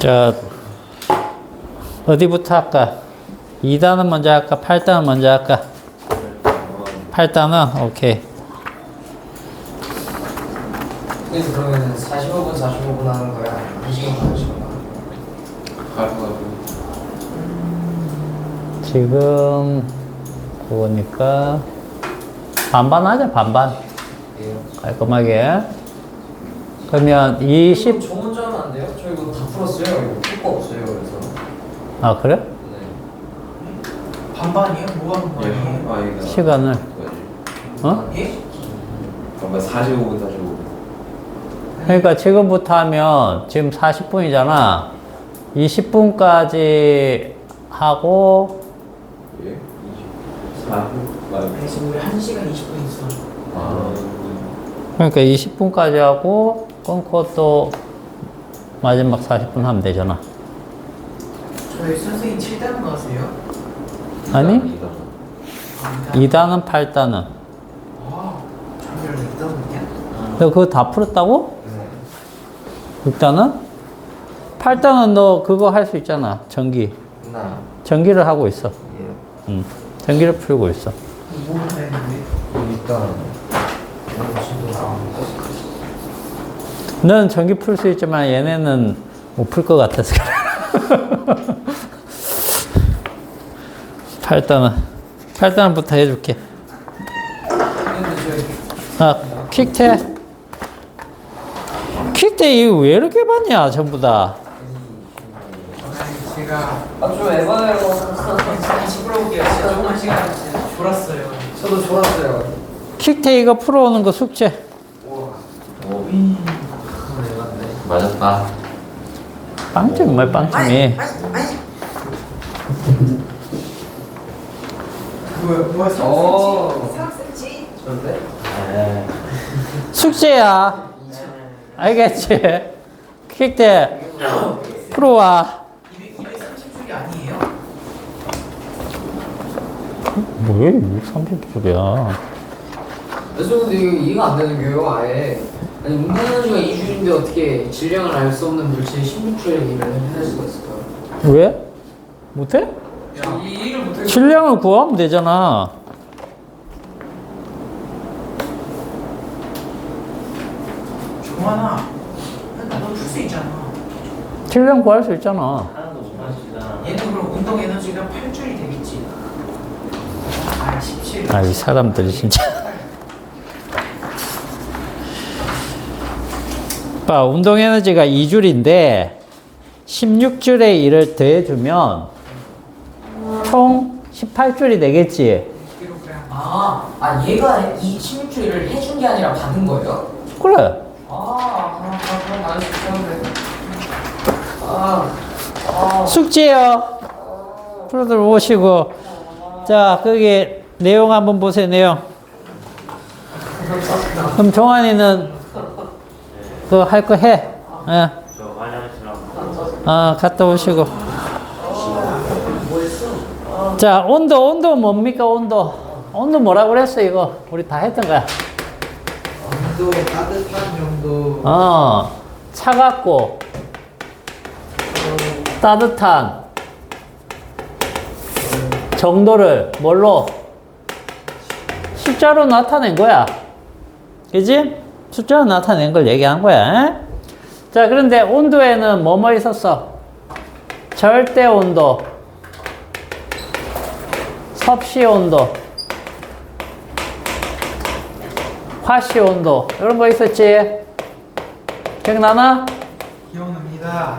자, 어디부터 할까? 2단은 먼저 할까? 8단은 먼저 할까? 8단은? 오케이. 그래서 그러면 45분 하는 거야? 2시간 하는 거야? 가고 지금 그거니까 반반 하자. 반반 깔끔하게. 그러면 20. 저 먼저 하면 안 돼요? 저 이거 다 풀었어요. 이거 풀 거 없어요. 그래서. 아 그래? 네. 반반이요? 뭐가 반반이에요? 시간을 어? 예? 그러면 45분 45분. 그러니까 지금부터 하면 지금 40분이잖아. 20분까지 하고 예? 24분. 그래서 우리 1시간 20분 있어. 그러니까 20분까지 하고 끊고 또 마지막 40분 하면 되잖아. 저희 선생님 7단 가세요? 아니? 2단은 8단은. 아, 저희를 6단이냐? 너 그거 다 풀었다고? 네. 6단은? 8단은 너 그거 할 수 있잖아. 전기. 나. 전기를 하고 있어. 예. 전기를 풀고 있어. 뭐 하는데? 일단. 넌 전기 풀 수 있지만 얘네는 못 풀 것 같아서 그래. 8단부터 해줄게. 아, 퀵테. 퀵테 이거 왜 이렇게 많냐, 전부 다. 아니, 제가 좀 에바예요. 다시 풀어볼게요. 진짜 조금만 시간 졸았어요. 저도 졸았어요. 퀵테 이거 풀어오는 거 숙제. 맞았다. 빵점, 뭐 빵점이. 뭐야, 오. 3cm? 좋은데? 숙제야. 알겠지? 퀵테 풀어와. 230줄이 아니에요? 뭐야, 30줄이야. 그래서 근데 이거 이해가 안 되는 게요, 아예. 아니, 운동에너지가 2줄인데 어떻게 질량을 알 수 없는 물체의 16줄의 얘기를 할 수가 있을까요? 왜? 못해? 이 얘기를 못해. 질량을 구하면 되잖아. 종환아, 너풀 수 있잖아. 질량 구할 수 있잖아. 얘는 그럼 운동 에너지가 8줄이 되겠지. 아, 17. 아, 이 사람들이 진짜. 봐, 운동 에너지가 2줄인데 16줄에 1을 더해주면 총 18줄이 되겠지. 얘가 이 16줄을 해준 게 아니라 받은 거예요? 그래. 그럼 나는 괜찮은데. 숙제요. 프로들 오시고. 자, 거기 내용 한번 보세요, 내용. 그럼 종환이는 그거 할 거 해. 예. 갔다 오시고. 자, 온도 뭡니까, 온도? 온도 뭐라고 그랬어, 이거? 우리 다 했던 거야. 온도 따뜻한 정도. 차갑고, 따뜻한 정도를 뭘로? 숫자로 나타낸 거야. 그지? 숫자로 나타낸 걸 얘기한 거야. 에? 자, 그런데 온도에는 뭐뭐 있었어? 절대 온도, 섭씨 온도, 화씨 온도, 이런 거 있었지? 기억나나? 기억납니다.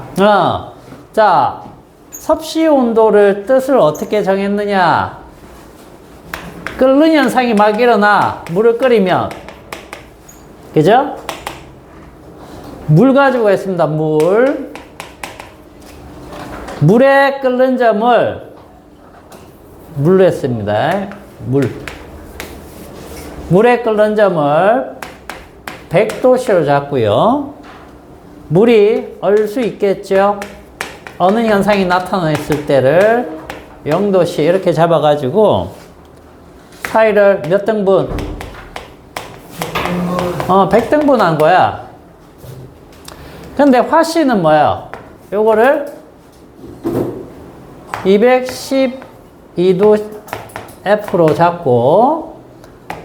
자, 섭씨 온도를 뜻을 어떻게 정했느냐? 끓는 현상이 막 일어나. 물을 끓이면. 그죠? 물 가지고 있습니다. 물. 물의 끓는 점을 물로 했습니다. 물. 물의 끓는 점을 100도씨로 잡고요. 물이 얼 수 있겠죠? 어느 현상이 나타났을 때를 0도씨 이렇게 잡아가지고 사이를 몇 등분? 100등분 한 거야. 근데 화씨는 뭐야? 요거를 212도 F로 잡고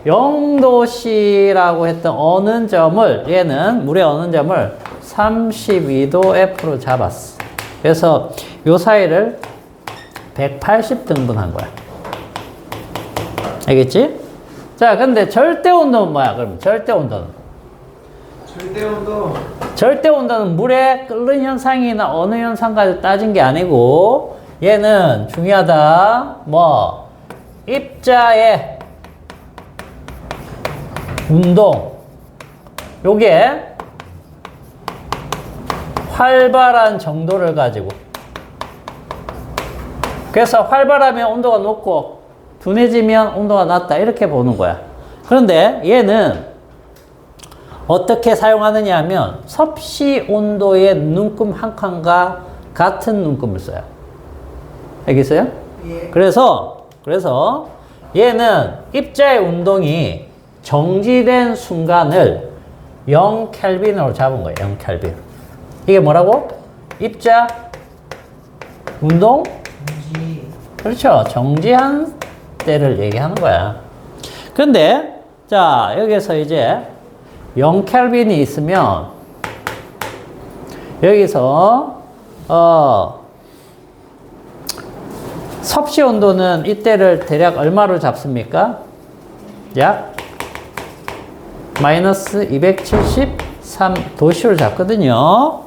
0도씨라고 했던 어는 점을 얘는 물의 어는 점을 32도 F로 잡았어. 그래서 요 사이를 180등분한 거야. 알겠지? 자, 근데 절대 온도는 뭐야? 그럼 절대 온도는? 절대 온도. 절대 온도는 물의 끓는 현상이나 어느 현상까지 따진 게 아니고 얘는 중요하다. 뭐 입자의 운동. 요게 활발한 정도를 가지고. 그래서 활발하면 온도가 높고 둔해지면 온도가 낮다 이렇게 보는 거야. 그런데 얘는 어떻게 사용하느냐 하면 섭씨 온도의 눈금 한 칸과 같은 눈금을 써요. 알겠어요? 예. 그래서 얘는 입자의 운동이 정지된 순간을 0켈빈으로 잡은 거예요. 0켈빈. 이게 뭐라고? 입자 운동? 공지. 그렇죠. 정지한 때를 얘기하는 거야. 근데 자, 여기서 이제 0켈빈이 있으면 여기서 섭씨 온도는 이때를 대략 얼마로 잡습니까? 약 마이너스 273도씨로 잡거든요.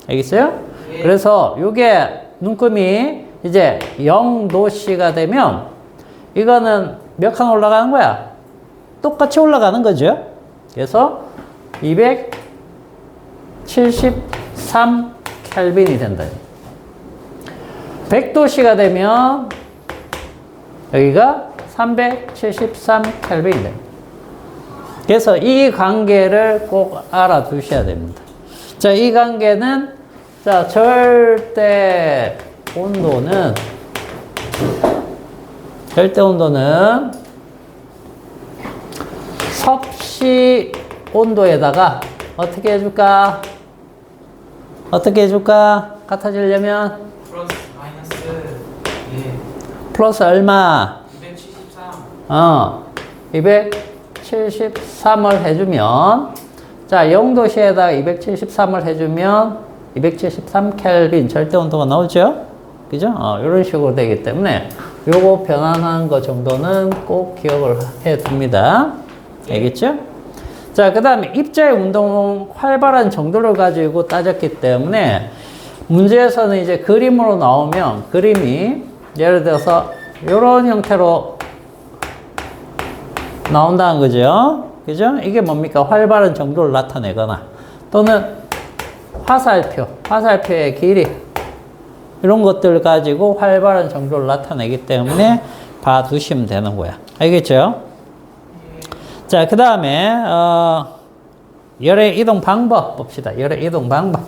알겠어요? 예. 그래서 요게 눈금이 이제 0도씨가 되면 이거는 몇 칸 올라가는 거야? 똑같이 올라가는 거죠. 그래서 273 켈빈이 된다. 100도씨가 되면 여기가 373 켈빈이 됩니다. 그래서 이 관계를 꼭 알아두셔야 됩니다. 자, 이 관계는 자, 절대 온도는 섭씨 온도에다가 어떻게 해줄까? 같아지려면 플러스 마이너스. 예. 플러스 얼마? 273. 273을 해주면 자, 0도씨에다가 273을 해주면 273 켈빈 절대 온도가 나오죠? 그죠? 이런 식으로 되기 때문에 요거 변환한 거 정도는 꼭 기억을 해 둡니다. 알겠죠? 자, 그 다음에 입자의 운동 활발한 정도를 가지고 따졌기 때문에 문제에서는 이제 그림으로 나오면 그림이 예를 들어서 이런 형태로 나온다는 거죠. 그죠? 이게 뭡니까? 활발한 정도를 나타내거나 또는 화살표의 길이 이런 것들 가지고 활발한 정도를 나타내기 때문에 봐두시면 되는 거야. 알겠죠? 자, 그 다음에 열의 이동 방법 봅시다. 열의 이동 방법.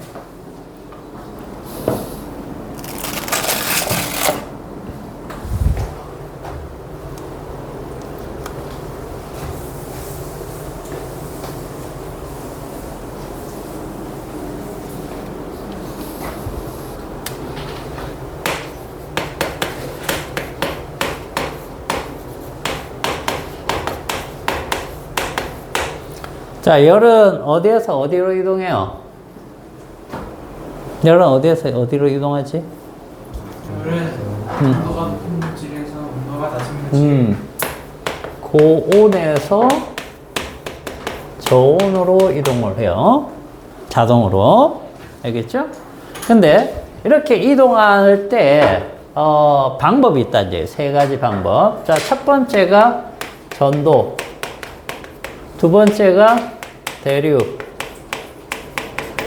자, 열은 어디에서 어디로 이동해요? 열은 어디에서 어디로 이동하지? 열은 온도가 높은 물질에서 온도가 낮은 물질. 고온에서 저온으로 이동을 해요. 자동으로. 알겠죠? 근데 이렇게 이동할 때 방법이 있다. 이제 세 가지 방법. 자, 첫 번째가 전도. 두 번째가 대륙.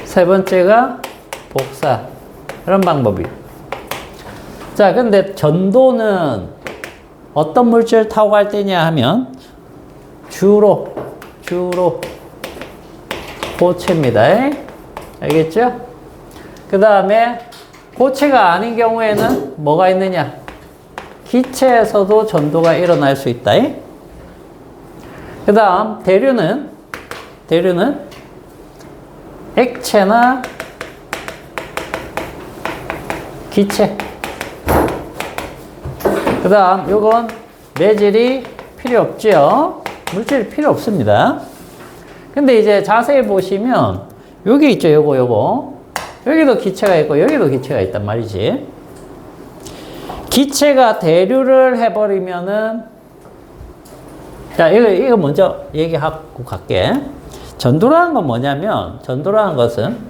세 번째가 복사. 이런 방법이에요. 자, 근데 전도는 어떤 물질을 타고 갈 때냐 하면 주로 고체입니다. 알겠죠? 그 다음에 고체가 아닌 경우에는 뭐가 있느냐? 기체에서도 전도가 일어날 수 있다. 그 다음 대류는 액체나 기체. 그 다음, 요건 매질이 필요 없죠? 물질이 필요 없습니다. 근데 이제 자세히 보시면, 여기 있죠, 요거. 여기도 기체가 있고, 여기도 기체가 있단 말이지. 기체가 대류를 해버리면은, 자, 이거 먼저 얘기하고 갈게. 전도라는 건 뭐냐면, 전도라는 것은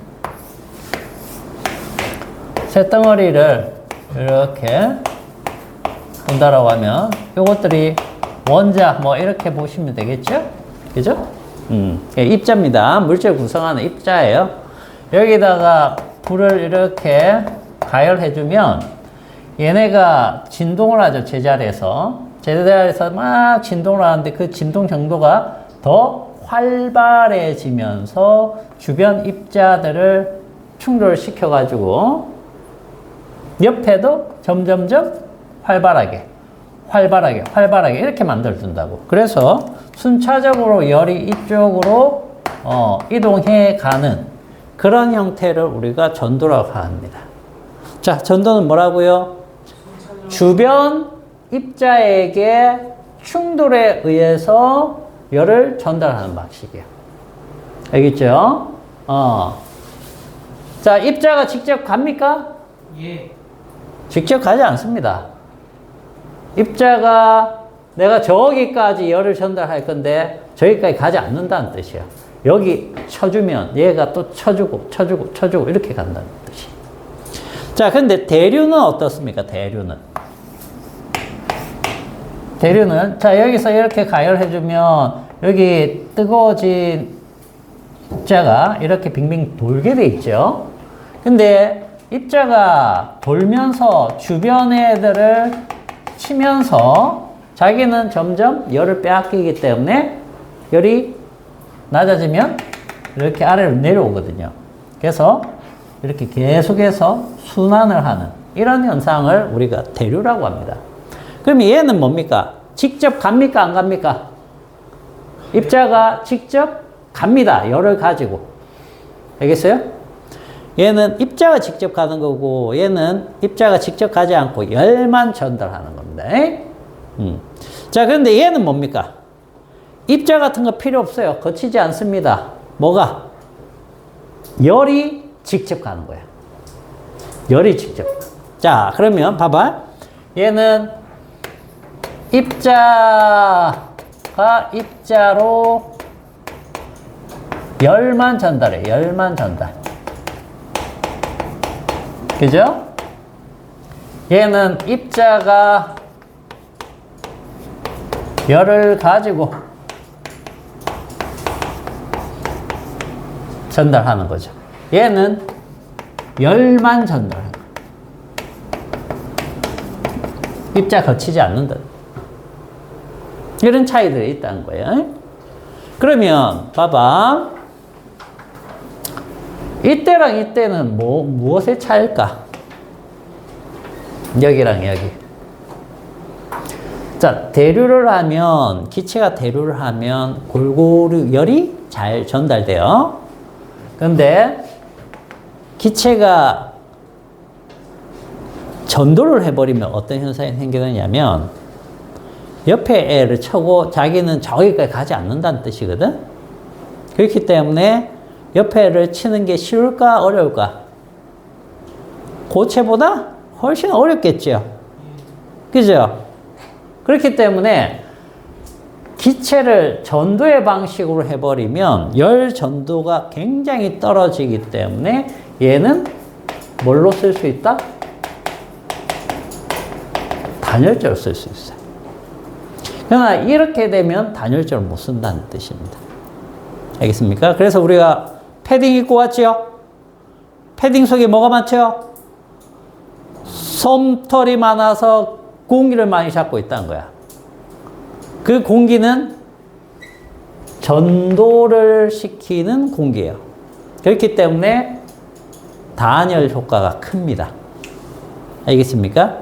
쇳덩어리를 이렇게 본다라고 하면, 요것들이 원자, 뭐, 이렇게 보시면 되겠죠? 그죠? 예, 입자입니다. 물질 구성하는 입자예요. 여기다가 불을 이렇게 가열해주면, 얘네가 진동을 하죠, 제자리에서. 제자리에서 막 진동을 하는데 그 진동 정도가 더 활발해지면서 주변 입자들을 충돌시켜가지고 옆에도 점점점 활발하게 이렇게 만들어준다고. 그래서 순차적으로 열이 이쪽으로 이동해 가는 그런 형태를 우리가 전도라고 합니다. 자, 전도는 뭐라고요? 주변 입자에게 충돌에 의해서 열을 전달하는 방식이에요. 알겠죠? 자, 입자가 직접 갑니까? 예. 직접 가지 않습니다. 입자가 내가 저기까지 열을 전달할 건데 저기까지 가지 않는다는 뜻이에요. 여기 쳐주면 얘가 또 쳐주고 이렇게 간다는 뜻이에요. 자, 근데 대류는 어떻습니까? 대류는 자, 여기서 이렇게 가열해주면 여기 뜨거워진 입자가 이렇게 빙빙 돌게 돼 있죠. 근데 입자가 돌면서 주변 애들을 치면서 자기는 점점 열을 빼앗기기 때문에 열이 낮아지면 이렇게 아래로 내려오거든요. 그래서 이렇게 계속해서 순환을 하는 이런 현상을 우리가 대류라고 합니다. 그럼 얘는 뭡니까? 직접 갑니까? 안 갑니까? 입자가 직접 갑니다. 열을 가지고. 알겠어요? 얘는 입자가 직접 가는 거고 얘는 입자가 직접 가지 않고 열만 전달하는 겁니다. 자, 그런데 얘는 뭡니까? 입자 같은 거 필요 없어요. 거치지 않습니다. 뭐가? 열이 직접 가는 거야. 열이 직접. 자, 그러면 봐봐. 얘는 입자가 입자로 열만 전달해. 열만 전달. 그죠? 얘는 입자가 열을 가지고 전달하는 거죠. 얘는 열만 전달하는 거예요. 입자 거치지 않는다. 이런 차이들이 있다는 거예요. 그러면 봐봐. 이때랑 이때는 무엇의 차이일까? 여기랑 여기. 자, 대류를 하면, 기체가 대류를 하면 골고루 열이 잘 전달돼요. 근데 기체가 전도를 해버리면 어떤 현상이 생기느냐면 옆에 애를 쳐고 자기는 저기까지 가지 않는다는 뜻이거든. 그렇기 때문에 옆에 애를 치는 게 쉬울까 어려울까? 고체보다 훨씬 어렵겠죠. 그죠? 그렇기 때문에 기체를 전도의 방식으로 해버리면 열 전도가 굉장히 떨어지기 때문에 얘는 뭘로 쓸 수 있다? 단열재로 쓸 수 있어요. 그러나 이렇게 되면 단열재를 못 쓴다는 뜻입니다. 알겠습니까? 그래서 우리가 패딩 입고 왔죠? 패딩 속에 뭐가 많죠? 솜털이 많아서 공기를 많이 잡고 있다는 거야. 그 공기는 전도를 시키는 공기예요. 그렇기 때문에 단열 효과가 큽니다. 알겠습니까?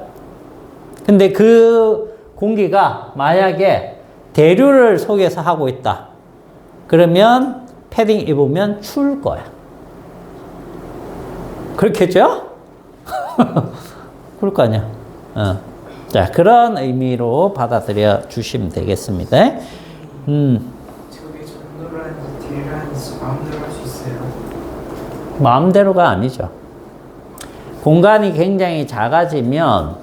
근데 그 공기가 만약에 대류를 속에서 하고 있다. 그러면 패딩 입으면 추울 거야. 그렇겠죠? 그럴 거 아니야. 자, 그런 의미로 받아들여 주시면 되겠습니다. 저게 전도를 하는지 딜을 하는지 마음대로 할 수 있어요. 마음대로가 아니죠. 공간이 굉장히 작아지면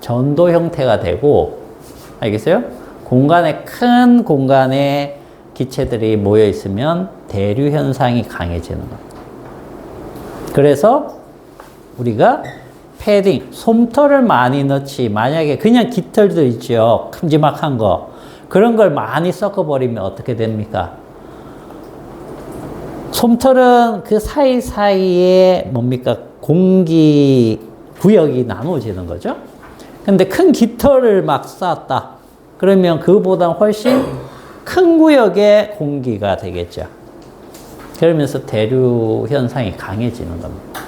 전도 형태가 되고, 알겠어요? 큰 공간에 기체들이 모여 있으면 대류 현상이 강해지는 겁니다. 그래서 우리가 패딩, 솜털을 많이 넣지, 만약에 그냥 깃털도 있죠. 큼지막한 거. 그런 걸 많이 섞어버리면 어떻게 됩니까? 솜털은 그 사이사이에 뭡니까? 공기 구역이 나눠지는 거죠. 근데 큰 깃털을 막 쌓았다. 그러면 그보다 훨씬 큰 구역의 공기가 되겠죠. 그러면서 대류 현상이 강해지는 겁니다.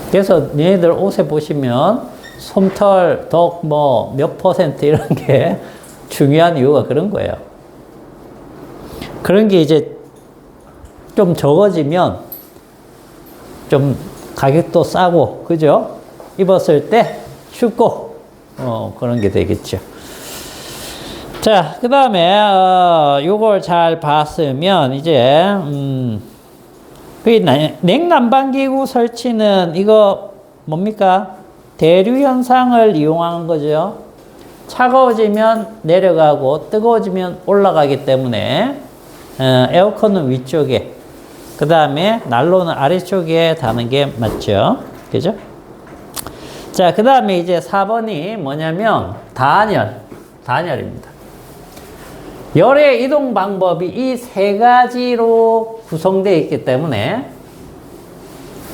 그래서 얘네들 옷에 보시면 솜털, 덕, 몇 % 이런 게 중요한 이유가 그런 거예요. 그런 게 이제 좀 적어지면 좀 가격도 싸고, 그죠? 입었을 때 춥고, 그런 게 되겠죠. 자, 그 다음에, 요걸 잘 봤으면, 이제, 냉난방기구 설치는 이거 뭡니까? 대류 현상을 이용하는 거죠. 차가워지면 내려가고, 뜨거워지면 올라가기 때문에, 에어컨은 위쪽에, 그 다음에 난로는 아래쪽에 다는 게 맞죠. 그죠? 자, 그 다음에 이제 4번이 뭐냐면, 단열입니다. 열의 이동 방법이 이 세 가지로 구성되어 있기 때문에,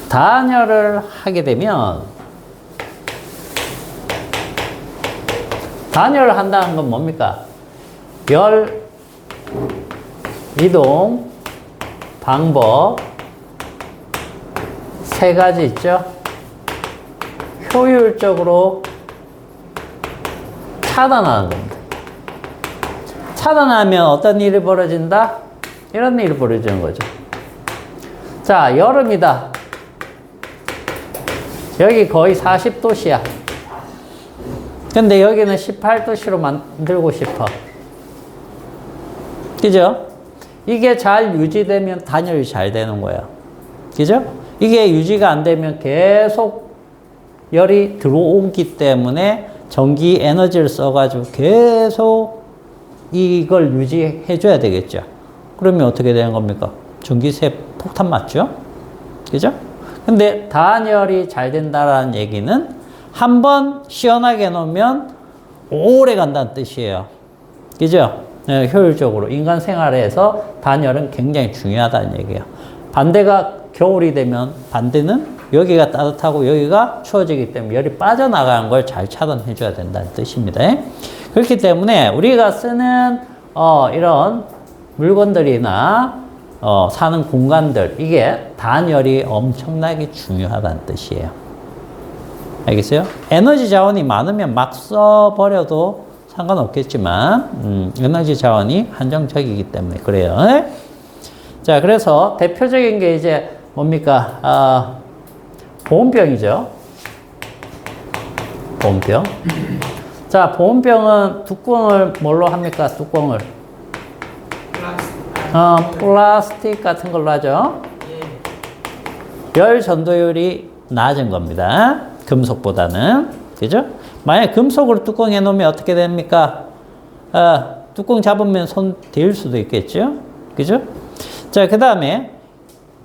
단열을 하게 되면, 단열을 한다는 건 뭡니까? 열 이동 방법 세 가지 있죠? 효율적으로 차단하는 겁니다. 차단하면 어떤 일이 벌어진다? 이런 일이 벌어지는 거죠. 자, 여름이다. 여기 거의 40도씨야. 근데 여기는 18도씨로 만들고 싶어. 그죠? 이게 잘 유지되면 단열이 잘 되는 거예요. 그죠? 이게 유지가 안 되면 계속 열이 들어오기 때문에 전기 에너지를 써가지고 계속 이걸 유지해 줘야 되겠죠. 그러면 어떻게 되는 겁니까? 전기세 폭탄 맞죠? 그죠? 근데 단열이 잘 된다라는 얘기는 한번 시원하게 놓으면 오래 간다는 뜻이에요. 그죠? 네, 효율적으로 인간 생활에서 단열은 굉장히 중요하다는 얘기예요. 반대가 겨울이 되면 반대는 여기가 따뜻하고 여기가 추워지기 때문에 열이 빠져나가는 걸 잘 차단해 줘야 된다는 뜻입니다. 그렇기 때문에 우리가 쓰는 이런 물건들이나 사는 공간들, 이게 단열이 엄청나게 중요하다는 뜻이에요. 알겠어요? 에너지 자원이 많으면 막 써버려도 상관없겠지만 에너지 자원이 한정적이기 때문에 그래요. 자, 그래서 대표적인 게 이제 뭡니까? 보온병이죠. 보온병. 자, 보온병은 뚜껑을 뭘로 합니까? 뚜껑을 플라스틱 같은 걸로 하죠. 열 전도율이 낮은 겁니다. 금속보다는. 그죠? 만약 금속으로 뚜껑 해놓으면 어떻게 됩니까? 뚜껑 잡으면 손 데일 수도 있겠죠? 그죠? 자, 그 다음에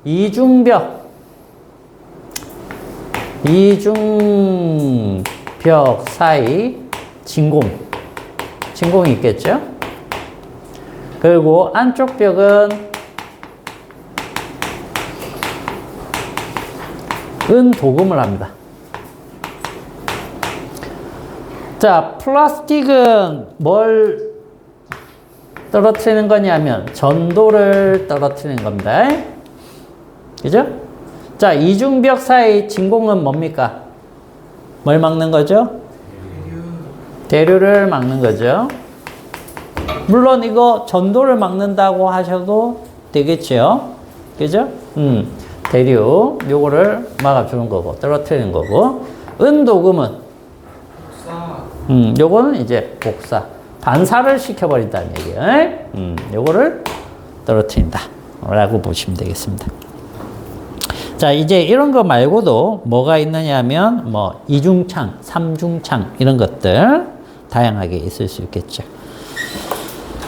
이중벽 사이 진공이 있겠죠? 그리고 안쪽 벽은 은도금을 합니다. 자, 플라스틱은 뭘 떨어뜨리는 거냐면 전도를 떨어뜨리는 겁니다. 그죠? 자, 이중벽 사이 진공은 뭡니까? 뭘 막는 거죠? 대류를 막는 거죠. 물론 이거 전도를 막는다고 하셔도 되겠죠. 그죠? 대류 요거를 막아주는 거고 떨어뜨리는 거고 은도금은 요거는 이제 복사 반사를 시켜버린다는 얘기예요. 요거를 떨어뜨린다 라고 보시면 되겠습니다. 자, 이제 이런 거 말고도 뭐가 있느냐 하면 뭐 이중창, 삼중창 이런 것들 다양하게 있을 수 있겠죠.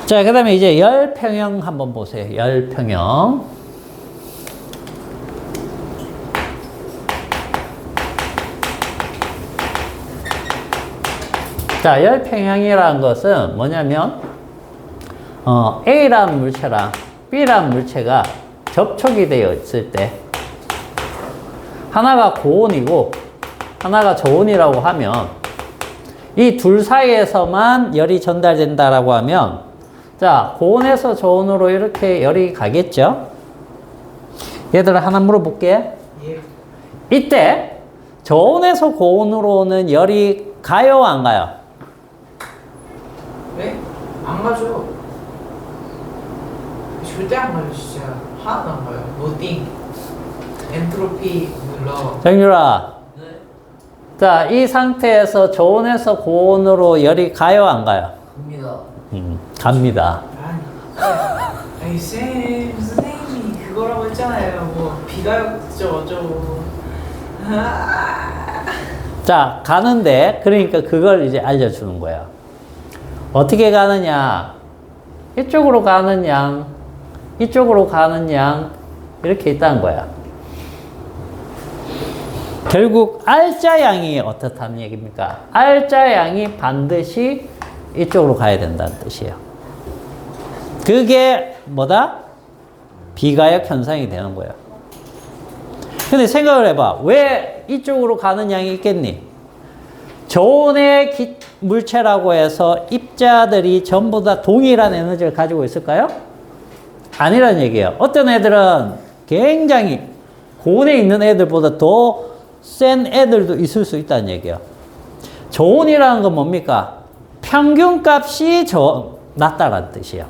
자, 그 다음에 이제 열평형 한번 보세요. 열평형. 자, 열평형이라는 것은 뭐냐면 A라는 물체랑 B라는 물체가 접촉이 되어 있을 때 하나가 고온이고 하나가 저온이라고 하면 이 둘 사이에서만 열이 전달된다라고 하면 자, 고온에서 저온으로 이렇게 열이 가겠죠? 얘들아 하나 물어볼게. 예. 이때 저온에서 고온으로는 열이 가요, 안 가요? 네? 안 가죠. 절대 안 가요, 진짜. 하나도 안 가요. 노띵. 엔트로피 눌러. 정유라. 자, 이 상태에서 저온에서 고온으로 열이 가요, 안 가요? 갑니다. 갑니다. 아니, 선생님이 그거라고 했잖아요. 뭐, 비가 어쩌고. 자, 가는데, 그러니까 그걸 이제 알려주는 거야. 어떻게 가느냐. 이쪽으로 가는 양, 이쪽으로 가는 양, 이렇게 있다는 거야. 결국 R자양이 어떻다는 얘기입니까? R자양이 반드시 이쪽으로 가야 된다는 뜻이에요. 그게 뭐다? 비가역 현상이 되는 거예요. 근데 생각을 해봐. 왜 이쪽으로 가는 양이 있겠니? 저온의 물체라고 해서 입자들이 전부 다 동일한 에너지를 가지고 있을까요? 아니란 얘기예요. 어떤 애들은 굉장히 고온에 있는 애들보다 더 센 애들도 있을 수 있다는 얘기예요. 저온이라는 건 뭡니까? 평균값이 낮다라는 뜻이에요.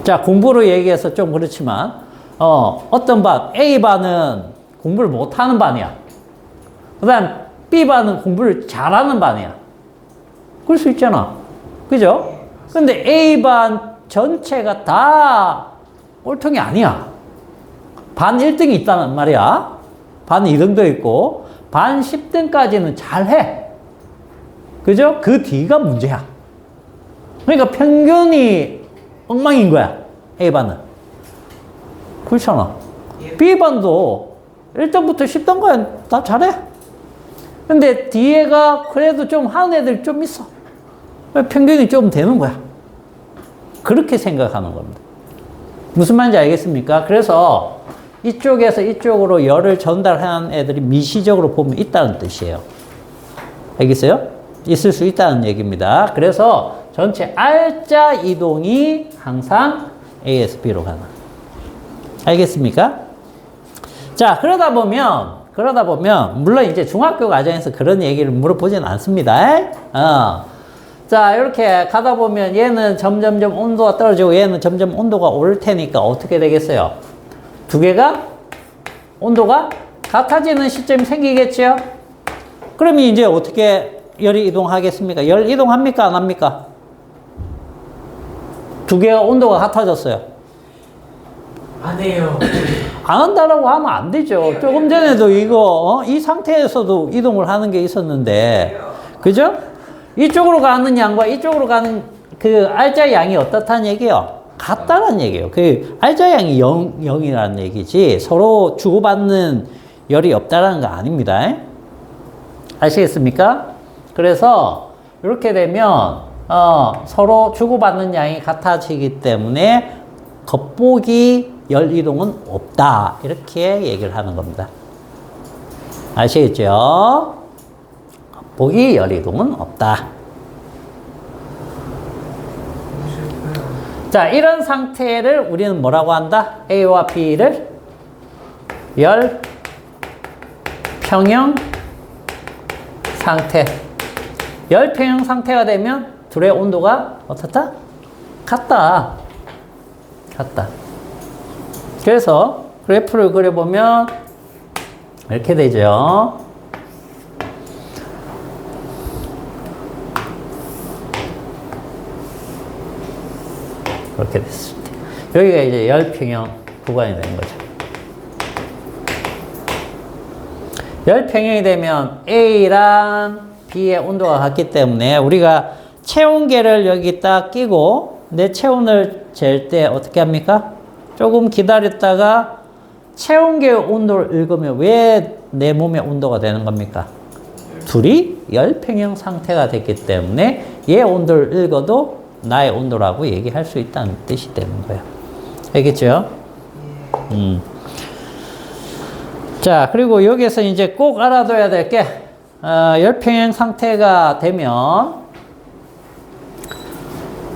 자, 공부로 얘기해서 좀 그렇지만 어떤 반, A반은 공부를 못하는 반이야. 그 다음 B반은 공부를 잘하는 반이야. 그럴 수 있잖아. 그죠? 근데 A반 전체가 다 꼴통이 아니야. 반 1등이 있다는 말이야. 반 2등도 있고 반 10등까지는 잘해. 그죠? 그 뒤가 문제야. 그러니까 평균이 엉망인 거야. A반은. 그렇잖아. B반도 1등부터 10등까지 다 잘해. 근데 뒤에가 그래도 좀 하는 애들 좀 있어. 평균이 좀 되는 거야. 그렇게 생각하는 겁니다. 무슨 말인지 알겠습니까? 그래서 이쪽에서 이쪽으로 열을 전달하는 애들이 미시적으로 보면 있다는 뜻이에요. 알겠어요? 있을 수 있다는 얘기입니다. 그래서 전체 R자 이동이 항상 A에서 B로 가는. 알겠습니까? 자, 그러다 보면, 물론 이제 중학교 과정에서 그런 얘기를 물어보진 않습니다. 자, 이렇게 가다 보면 얘는 점점점 온도가 떨어지고 얘는 점점 온도가 오를 테니까 어떻게 되겠어요? 두 개가 온도가 같아지는 시점이 생기겠죠? 그러면 이제 어떻게 열이 이동하겠습니까? 열 이동합니까? 안 합니까? 두 개가 온도가 같아졌어요. 안 해요. 안 한다라고 하면 안 되죠. 조금 전에도 이거, 이 상태에서도 이동을 하는 게 있었는데, 그죠? 이쪽으로 가는 양과 이쪽으로 가는 그 R자 양이 어떻다는 얘기예요? 같다는 얘기예요. 그 R자 양이 0이라는 얘기지 서로 주고받는 열이 없다라는 거 아닙니다. 아시겠습니까? 그래서 이렇게 되면 서로 주고받는 양이 같아지기 때문에 겉보기 열 이동은 없다. 이렇게 얘기를 하는 겁니다. 아시겠죠? 겉보기 열 이동은 없다. 자, 이런 상태를 우리는 뭐라고 한다? A와 B를 열 평형 상태. 열 평형 상태가 되면 둘의 온도가 어떻다? 같다. 그래서 그래프를 그려보면 이렇게 되죠. 그렇게 됐을 때 여기가 이제 열평형 구간이 되는 거죠. 열평형이 되면 A랑 B의 온도가 같기 때문에 우리가 체온계를 여기 딱 끼고 내 체온을 잴 때 어떻게 합니까? 조금 기다렸다가 체온계의 온도를 읽으면 왜 내 몸의 온도가 되는 겁니까? 둘이 열평형 상태가 됐기 때문에 얘 온도를 읽어도 나의 온도라고 얘기할 수 있다는 뜻이 되는 거예요. 알겠죠? 자, 그리고 여기서 이제 꼭 알아둬야 될 게, 열평형 상태가 되면,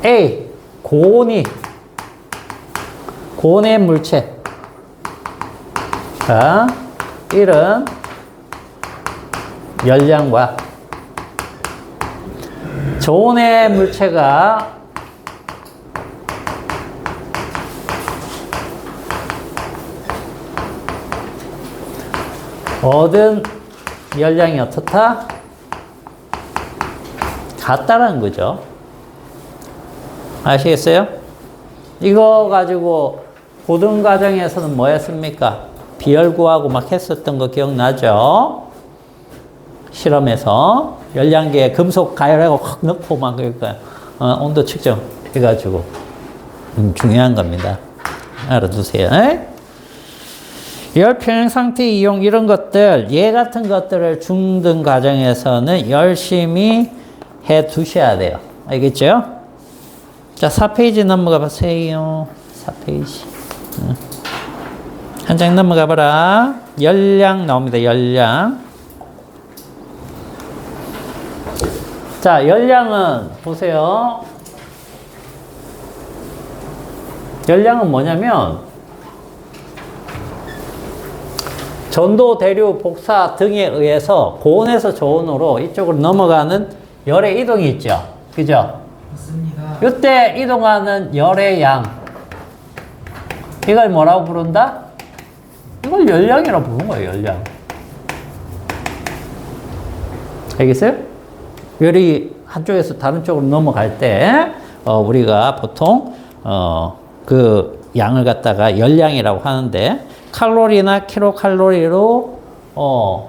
A, 고온의 물체. 자, 1은 열량과 저온의 물체가 얻은 열량이 어떻다? 같다라는 거죠. 아시겠어요? 이거 가지고 고등과정에서는 뭐 했습니까? 비열 구하고 막 했었던 거 기억나죠? 실험에서 열량계에 금속 가열하고 확 넣고 막 그러니까 온도 측정 해가지고 중요한 겁니다. 알아두세요. 열평형 상태 이용 이런 것들 얘 같은 것들을 중등 과정에서는 열심히 해 두셔야 돼요. 알겠죠? 자, 4페이지 넘어가 보세요. 4페이지. 한 장 넘어가 봐라. 열량 나옵니다. 열량. 자, 열량은 보세요. 열량은 뭐냐면 전도, 대류, 복사 등에 의해서 고온에서 저온으로 이쪽으로 넘어가는 열의 이동이 있죠. 그죠? 맞습니다. 이때 이동하는 열의 양. 이걸 뭐라고 부른다? 이걸 열량이라고 부르는 거예요. 열량. 알겠어요? 열이 한쪽에서 다른 쪽으로 넘어갈 때 우리가 보통 그 양을 갖다가 열량이라고 하는데 칼로리나 킬로칼로리로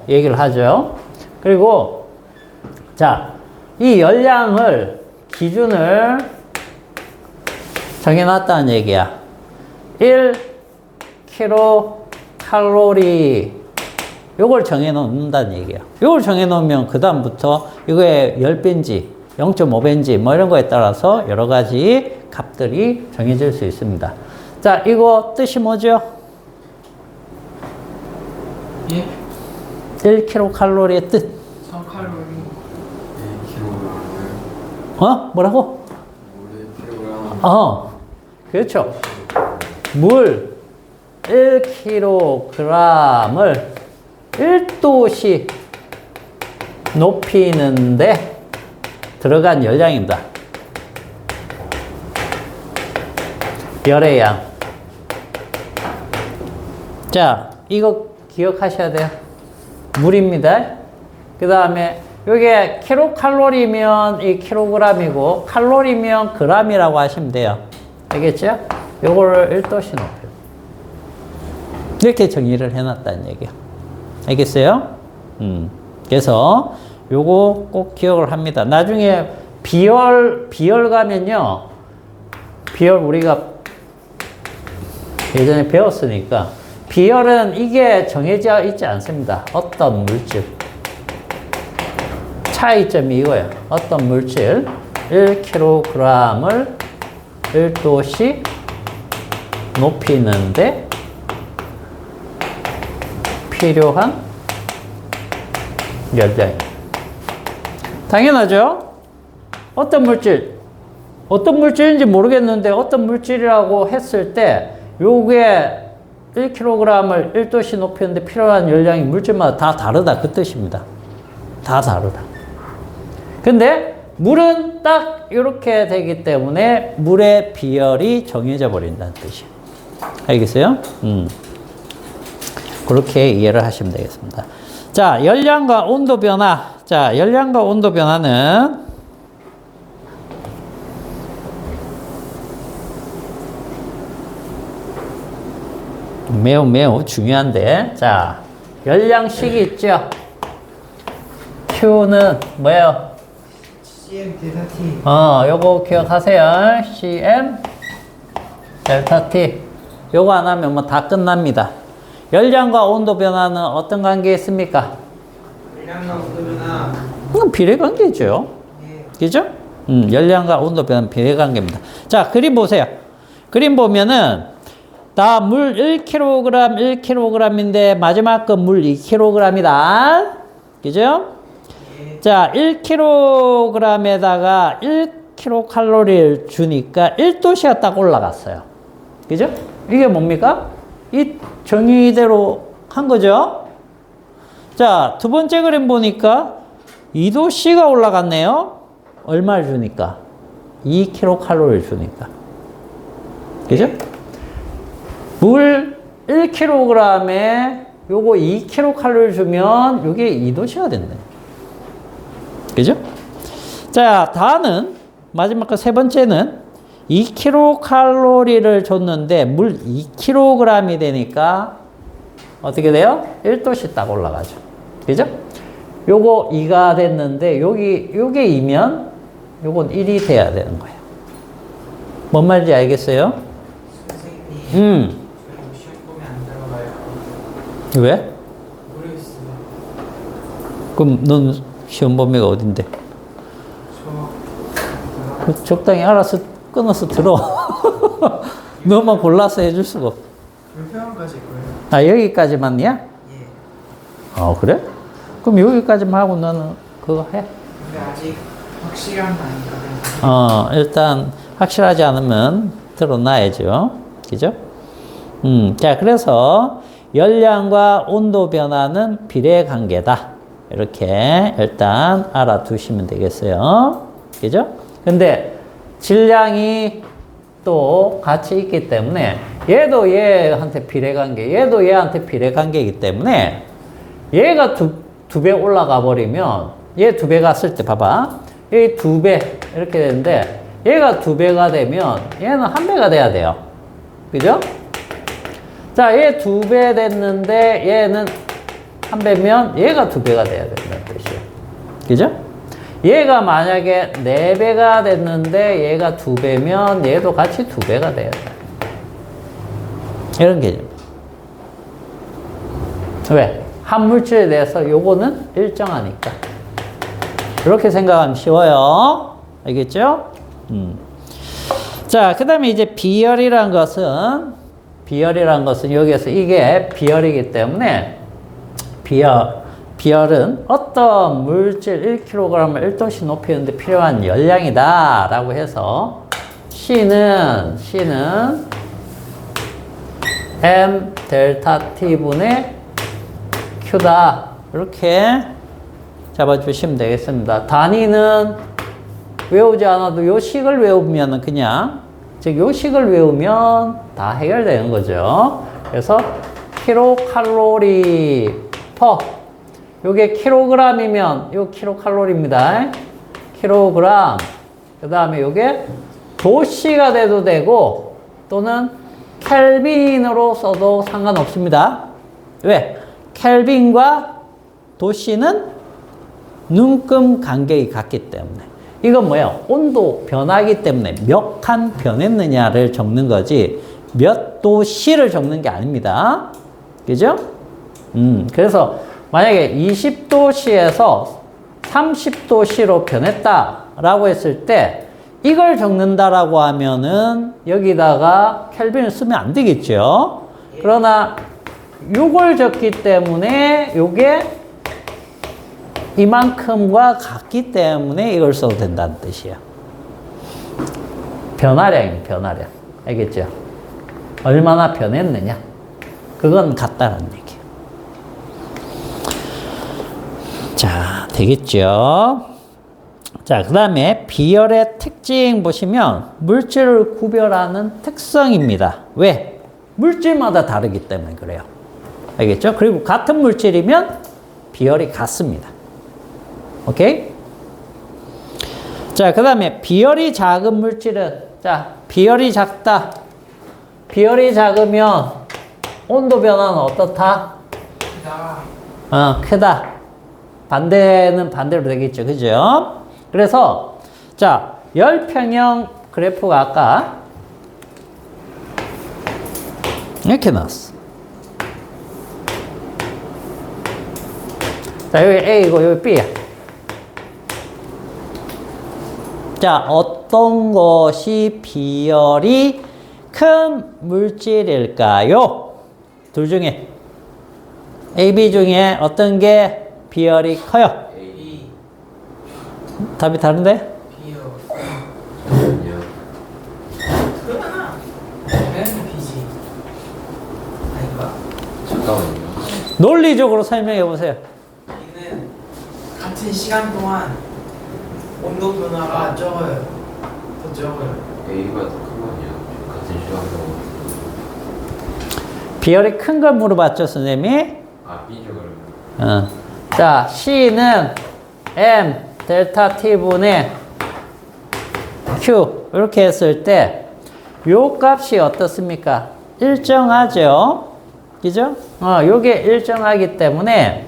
얘기를 하죠. 그리고 자, 이 열량을 기준을 정해놨다는 얘기야. 1kcal 요걸 정해놓는다는 얘기야. 요걸 정해놓으면 그 다음부터 이거의 10배인지 0.5배인지 뭐 이런 거에 따라서 여러 가지 값들이 정해질 수 있습니다. 자, 이거 뜻이 뭐죠? 예? 1kcal의 뜻. 3칼로리. 뭐라고? 그렇죠. 물 1kg을 1도씩 높이는데 들어간 열량입니다. 열의 양. 자, 이거 기억하셔야 돼요. 물입니다. 그 다음에 이게 킬로칼로리면 이 킬로그램이고 칼로리면 그램이라고 하시면 돼요. 알겠죠? 요거를 1도씩 높여요. 이렇게 정의를 해놨다는 얘기야. 알겠어요? 그래서 요거 꼭 기억을 합니다. 나중에 비열 가면요. 비열 우리가 예전에 배웠으니까 비열은 이게 정해져 있지 않습니다. 어떤 물질. 차이점이 이거예요. 어떤 물질 1kg을 1도씩 높이는데 필요한 열량입니다. 당연하죠? 어떤 물질인지 모르겠는데 어떤 물질이라고 했을 때 요게 1kg을 1도씩 높이는데 필요한 열량이 물질마다 다 다르다 그 뜻입니다. 다 다르다. 근데 물은 딱 이렇게 되기 때문에 물의 비열이 정해져 버린다는 뜻이에요. 알겠어요? 그렇게 이해를 하시면 되겠습니다. 자, 열량과 온도 변화. 자, 열량과 온도 변화는 매우 중요한데. 자, 열량식이 있죠. Q는 뭐예요? CM 델타 T. 요거 기억하세요. CM 델타 T. 요거 안 하면 뭐 다 끝납니다. 열량과 온도 변화는 어떤 관계에 있습니까? 열량과 온도 변화. 그건 비례관계죠. 예. 그죠? 열량과 온도 변화는 비례관계입니다. 자, 그림 보세요. 그림 보면은 다 물 1kg, 1kg인데 마지막 건 물 2kg이다. 그죠? 예. 자, 1kg에다가 1kcal를 주니까 1도씨가 딱 올라갔어요. 그죠? 이게 뭡니까? 이 정의대로 한 거죠? 자, 두 번째 그림 보니까 2도씨가 올라갔네요. 얼마를 주니까? 2kcal를 주니까. 그죠? 물 1kg에 요거 2kcal 주면 요게 2도씨가 됐네. 그죠? 자, 다는 마지막 거 세 번째는 2kcal를 줬는데 물 2kg이 되니까 어떻게 돼요? 1도씨 딱 올라가죠. 그죠? 요거 2가 됐는데 요게 2면 요건 1이 돼야 되는 거예요. 뭔 말인지 알겠어요? 선생님. 시험 보면 안 들어가요. 왜? 모르겠어요. 그럼 넌 시험 범위가 어딘데? 저 적당히 알아서 끊어서 들어. 너만 골라서 해줄 수가 없어. 불평까지 거예요. 아, 여기까지만이야? 예. 그래? 그럼 여기까지만 하고 너는 그거 해? 근데 아직 확실한 거 아닌가. 일단 확실하지 않으면 들어놔야죠. 그죠? 자, 그래서 열량과 온도 변화는 비례 관계다. 이렇게 일단 알아두시면 되겠어요. 그죠? 근데 질량이 또 같이 있기 때문에 얘도 얘한테 비례관계, 얘도 얘한테 비례관계이기 때문에 얘가 두 배 올라가 버리면 얘 2배 갔을 때 봐봐. 얘 2배 이렇게 되는데 얘가 2배가 되면 얘는 1배가 돼야 돼요. 그죠? 자, 얘 2배 됐는데 얘는 1배면 얘가 2배가 돼야 된다는 뜻이에요. 그죠? 얘가 만약에 4배가 됐는데 얘가 2배면 얘도 같이 2배가 돼야 돼. 이런 개념. 왜? 한 물질에 대해서 요거는 일정하니까. 이렇게 생각하면 쉬워요. 알겠죠? 자, 그 다음에 이제 비열이란 것은 여기에서 이게 비열이기 때문에 비열은 어떤 물질 1kg을 1도씨 높이는데 필요한 열량이다 라고 해서 C는 M 델타 T분의 Q다. 이렇게 잡아주시면 되겠습니다. 단위는 외우지 않아도 요 식을 외우면 그냥, 즉, 요 식을 외우면 다 해결되는 거죠. 그래서 킬로칼로리 퍼. 요게 킬로그램이면 요 킬로칼로리입니다. 킬로그램. 그 다음에 요게 도씨가 돼도 되고 또는 켈빈으로 써도 상관없습니다. 왜? 켈빈과 도씨는 눈금 간격이 같기 때문에. 이건 뭐예요? 온도 변화기 때문에 몇 칸 변했느냐를 적는 거지 몇 도씨를 적는 게 아닙니다. 그죠? 그래서 만약에 20도씨에서 30도씨로 변했다라고 했을 때 이걸 적는다라고 하면은 여기다가 켈빈을 쓰면 안 되겠죠. 그러나 요걸 적기 때문에 요게 이만큼과 같기 때문에 이걸 써도 된다는 뜻이에요. 변화량이에요, 변화량. 알겠죠? 얼마나 변했느냐. 그건 같다는 얘기예요. 자, 되겠죠? 자, 그 다음에 비열의 특징 보시면 물질을 구별하는 특성입니다. 왜? 물질마다 다르기 때문에 그래요. 알겠죠? 그리고 같은 물질이면 비열이 같습니다. 오케이? 자, 그 다음에 비열이 작은 물질은, 자, 비열이 작다. 비열이 작으면 온도 변화는 어떻다? 크다. 반대는 반대로 되겠죠. 그죠? 그래서, 자, 열평형 그래프가 아까 이렇게 나왔어. 자, 여기 A고 여기 B야. 자, 어떤 것이 비열이 큰 물질일까요? 둘 중에 A, B 중에 어떤 게 비열이 커요? B 답이 다른데? B요. 잠깐만요. 그러나 당연히 B지. 아닌가? 잠깐만요. 논리적으로 설명해 보세요. B는 같은 시간 동안 온도 변화가 적어요. 더 적어요. A가 더 큰 거 아니야? 같은 시간으로. 비열이 큰 걸 물어봤죠, 선생님이? 아, B죠, 그러면. 자, C는 M 델타 T분의 Q 이렇게 했을 때 요 값이 어떻습니까? 일정하죠? 그죠? 요게 일정하기 때문에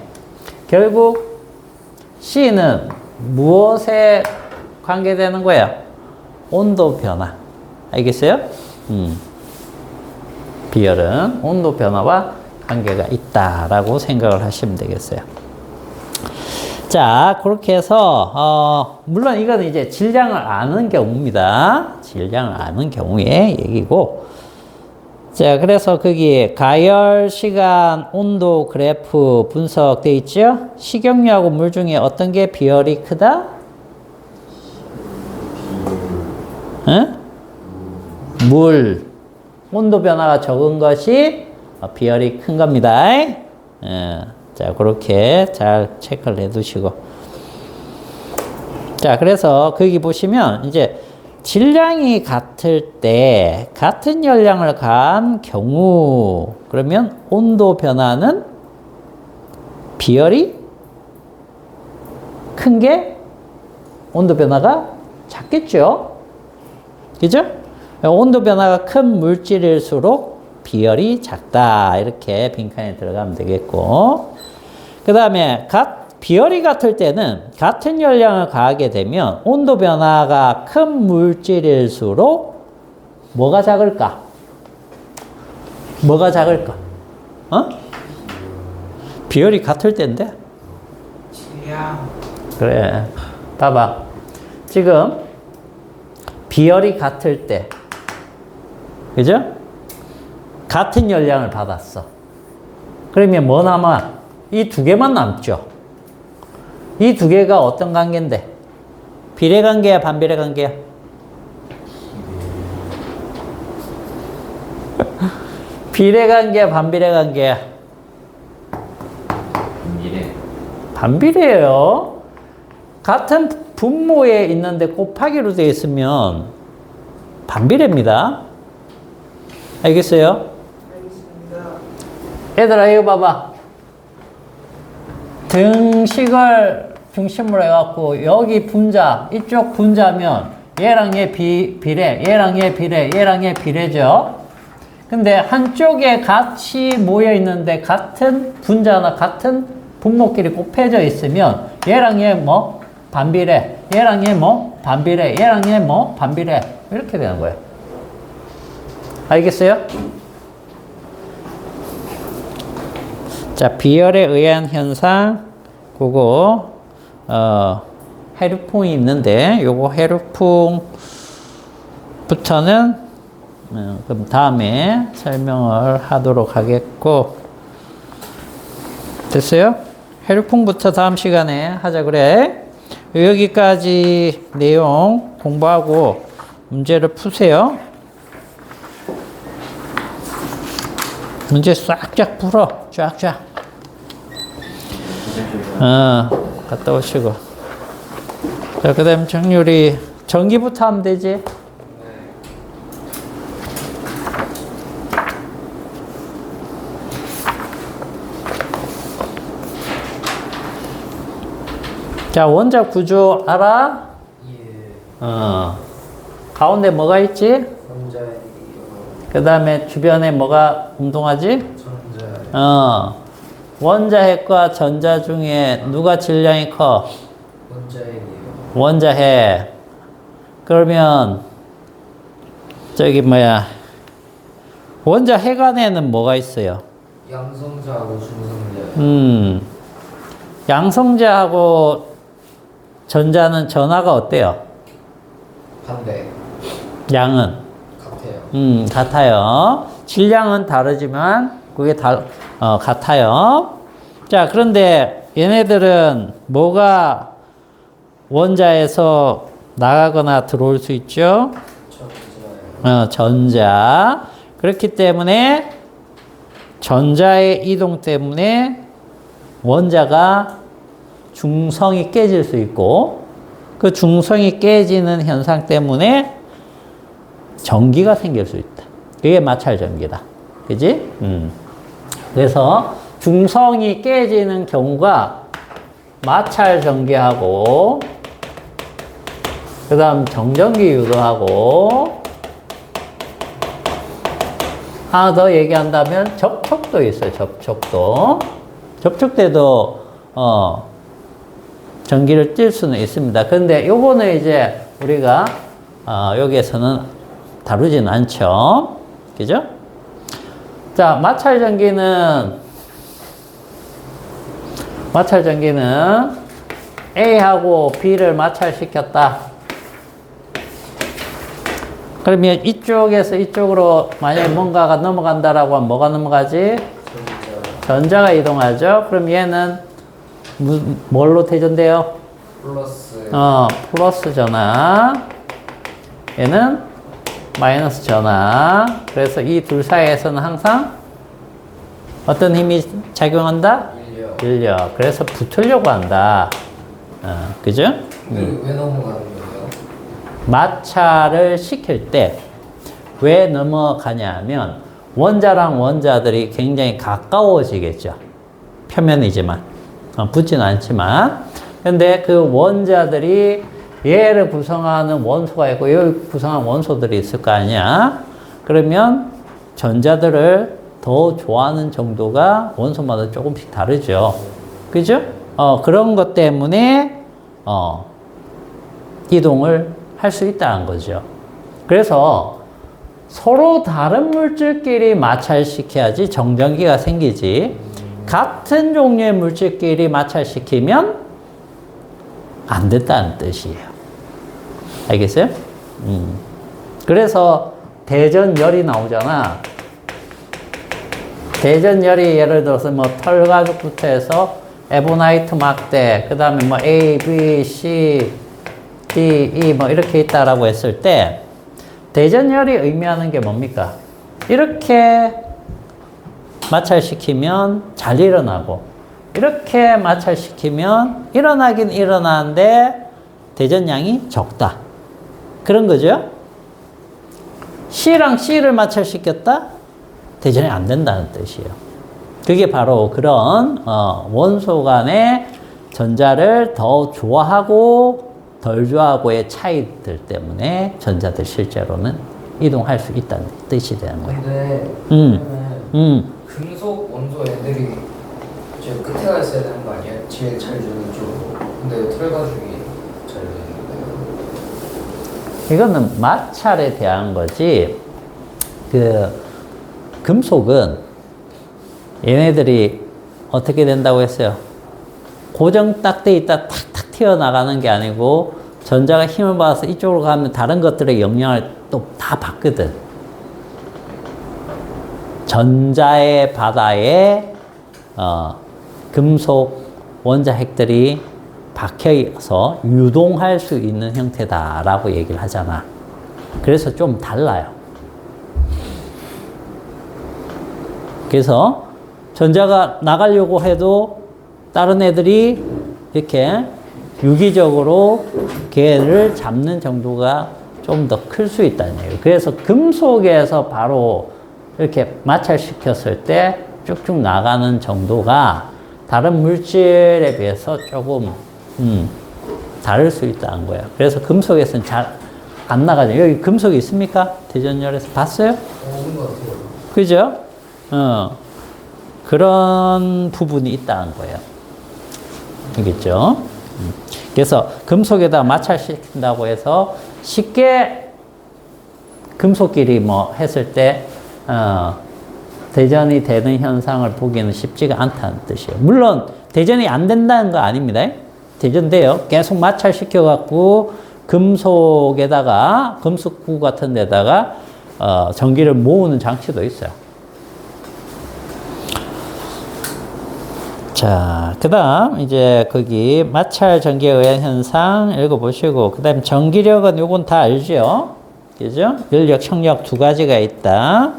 결국 C는 무엇에 관계되는 거야? 온도 변화. 알겠어요? 비열은 온도 변화와 관계가 있다라고 생각을 하시면 되겠어요. 자, 그렇게 해서 물론 이거는 이제 질량을 아는 경우입니다. 질량을 아는 경우의 얘기고, 자, 그래서 거기 가열 시간 온도 그래프 분석돼 있죠? 식용유하고 물 중에 어떤 게 비열이 크다? 응? 물. 온도 변화가 적은 것이 비열이 큰 겁니다. 자, 그렇게 잘 체크를 해 두시고. 자, 그래서 거기 보시면 이제 질량이 같을 때 같은 열량을 가한 경우 그러면 온도 변화는 비열이 큰 게 온도 변화가 작겠죠. 그죠? 온도 변화가 큰 물질일수록 비열이 작다. 이렇게 빈칸에 들어가면 되겠고. 그 다음에 비열이 같을 때는 같은 열량을 가하게 되면 온도 변화가 큰 물질일수록 뭐가 작을까? 뭐가 작을까? 비열이 같을 때인데? 질량. 그래. 봐봐. 지금 비열이 같을 때 그죠? 같은 열량을 받았어. 그러면 뭐 남아? 이 두 개만 남죠. 이 두 개가 어떤 관계인데? 비례 관계야, 반비례 관계야? 비례 관계야, 반비례 관계야? 미래. 반비례예요. 같은 분모에 있는데 곱하기로 되어 있으면 반비례입니다. 알겠어요? 알겠습니다. 얘들아, 이거 봐봐. 등식을 중심으로 해갖고 여기 분자, 이쪽 분자면 얘랑 얘 비례, 얘랑 얘 비례, 얘랑 얘 비례죠. 근데 한쪽에 같이 모여 있는데 같은 분자나 같은 분모끼리 곱해져 있으면 얘랑 얘 뭐? 반비례, 얘랑 얘 뭐? 반비례, 얘랑 얘 뭐? 반비례. 이렇게 되는 거예요. 알겠어요? 자, 비열에 의한 현상, 그거, 해류풍이 있는데, 요거 해류풍부터는, 그럼 다음에 설명을 하도록 하겠고, 됐어요? 해류풍부터 다음 시간에 하자 그래. 여기까지 내용 공부하고 문제를 푸세요. 문제 싹쫙 풀어. 쫙쫙. 갔다 오시고. 자, 그 다음 정률이 전기부터 하면 되지. 자, 원자 구조 알아? 예. 가운데 뭐가 있지? 원자의 그 다음에 주변에 뭐가 운동하지? 전자. 원자핵과 전자 중에 누가 질량이 커? 원자의 원자핵. 그러면 저기 뭐야? 원자핵 안에는 뭐가 있어요? 양성자하고 중성자. 양성자하고 전자는 전하가 어때요? 반대. 양은? 같아요. 같아요. 질량은 다르지만 그게 같아요. 자, 그런데 얘네들은 뭐가 원자에서 나가거나 들어올 수 있죠? 전자예요. 전자. 그렇기 때문에 전자의 이동 때문에 원자가 중성이 깨질 수 있고 그 중성이 깨지는 현상 때문에 전기가 생길 수 있다. 그게 마찰 전기다. 그지? 그래서 중성이 깨지는 경우가 마찰 전기하고 그 다음 정전기 유도하고 하나 더 얘기한다면 접촉도 있어요. 접촉도. 접촉대도 전기를 띨 수는 있습니다. 그런데 요거는 이제 우리가 여기에서는 다루지는 않죠. 그죠? 자, 마찰 전기는 A하고 B를 마찰시켰다. 그러면 이쪽에서 이쪽으로 만약에 뭔가가 넘어간다라고 하면 뭐가 넘어가지? 전자가 이동하죠. 그럼 얘는 뭘로 대전돼요? 플러스. 플러스 전하. 얘는 마이너스 전하. 그래서 이 둘 사이에서는 항상 어떤 힘이 작용한다? 인력. 그래서 붙으려고 한다. 그죠? 왜 넘어가는 거예요? 마찰을 시킬 때 왜 넘어가냐 하면 원자랑 원자들이 굉장히 가까워지겠죠. 표면이지만. 붙지는 않지만. 근데 그 원자들이 얘를 구성하는 원소가 있고 여기 구성하는 원소들이 있을 거 아니야. 그러면 전자들을 더 좋아하는 정도가 원소마다 조금씩 다르죠. 그죠? 그런 것 때문에 이동을 할 수 있다는 거죠. 그래서 서로 다른 물질끼리 마찰시켜야지 정전기가 생기지. 같은 종류의 물질끼리 마찰시키면 안 된다는 뜻이에요. 알겠어요? 그래서 대전열이 나오잖아. 대전열이 예를 들어서 뭐 털가죽부터 해서 에보나이트 막대, 그 다음에 뭐 A, B, C, D, E 뭐 이렇게 있다라고 했을 때 대전열이 의미하는 게 뭡니까? 이렇게 마찰시키면 잘 일어나고 이렇게 마찰시키면 일어나긴 일어나는데 대전량이 적다. 그런 거죠. C랑 C를 마찰시켰다? 대전이 안 된다는 뜻이에요. 그게 바로 그런 원소 간의 전자를 더 좋아하고 덜 좋아하고의 차이들 때문에 전자들 실제로는 이동할 수 있다는 뜻이 되는 거예요. 근데 음. 금속 원소 애들이 이제 끝에 가 있어야 되는 거 아니에요? 제일 잘 주는 쪽으로. 근데 털가죽이 잘 되는 거예요. 이거는 마찰에 대한 거지. 금속은 얘네들이 어떻게 된다고 했어요? 고정 딱 돼 있다 탁탁 튀어나가는 게 아니고 전자가 힘을 받아서 이쪽으로 가면 다른 것들의 영향을 또 다 받거든. 전자의 바다에 금속 원자핵들이 박혀서 유동할 수 있는 형태다라고 얘기를 하잖아. 그래서 좀 달라요. 그래서 전자가 나가려고 해도 다른 애들이 이렇게 유기적으로 걔를 잡는 정도가 좀 더 클 수 있다는 얘기예요. 그래서 금속에서 바로 이렇게 마찰시켰을 때 쭉쭉 나가는 정도가 다른 물질에 비해서 조금 다를 수 있다는 거예요. 그래서 금속에서는 잘 안 나가죠. 여기 금속이 있습니까? 대전열에서 봤어요? 없는 것 같아요. 그죠? 그런 부분이 있다는 거예요. 알겠죠? 그래서 금속에다 마찰시킨다고 해서 쉽게 금속끼리 뭐 했을 때, 대전이 되는 현상을 보기는 쉽지가 않다는 뜻이에요. 물론, 대전이 안 된다는 거 아닙니다. 대전돼요. 계속 마찰시켜갖고, 금속에다가, 금속구 같은 데다가, 전기를 모으는 장치도 있어요. 자, 그 다음, 이제, 거기, 마찰 전기에 의한 현상 읽어보시고, 그 다음, 전기력은 요건 다 알죠? 그죠? 인력, 청력 두 가지가 있다.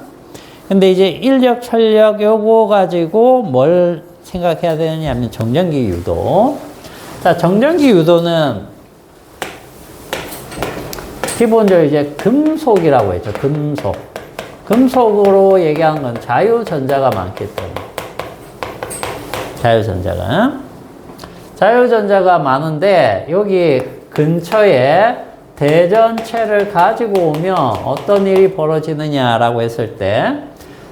근데 이제 인력, 철력 요거 가지고 뭘 생각해야 되느냐면 정전기 유도. 자, 정전기 유도는 기본적으로 이제 금속이라고 했죠. 금속. 금속으로 얘기하는 건 자유전자가 많기 때문에. 자유전자가 많은데 여기 근처에 대전체를 가지고 오면 어떤 일이 벌어지느냐라고 했을 때,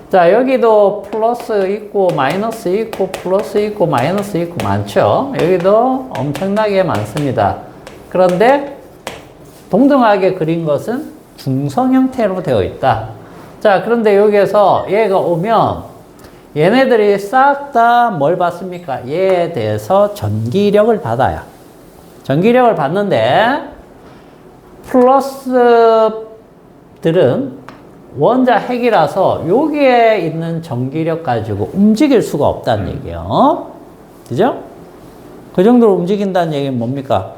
자, 여기도 플러스 있고 마이너스 있고 플러스 있고 마이너스 있고 많죠. 여기도 엄청나게 많습니다. 그런데 동등하게 그린 것은 중성 형태로 되어 있다. 자, 그런데 여기에서 얘가 오면 얘네들이 싹 다 뭘 받습니까? 얘에 대해서 전기력을 받아요. 전기력을 받는데 플러스들은 원자 핵이라서 여기에 있는 전기력 가지고 움직일 수가 없다는 얘기예요. 그죠? 그 정도로 움직인다는 얘기는 뭡니까?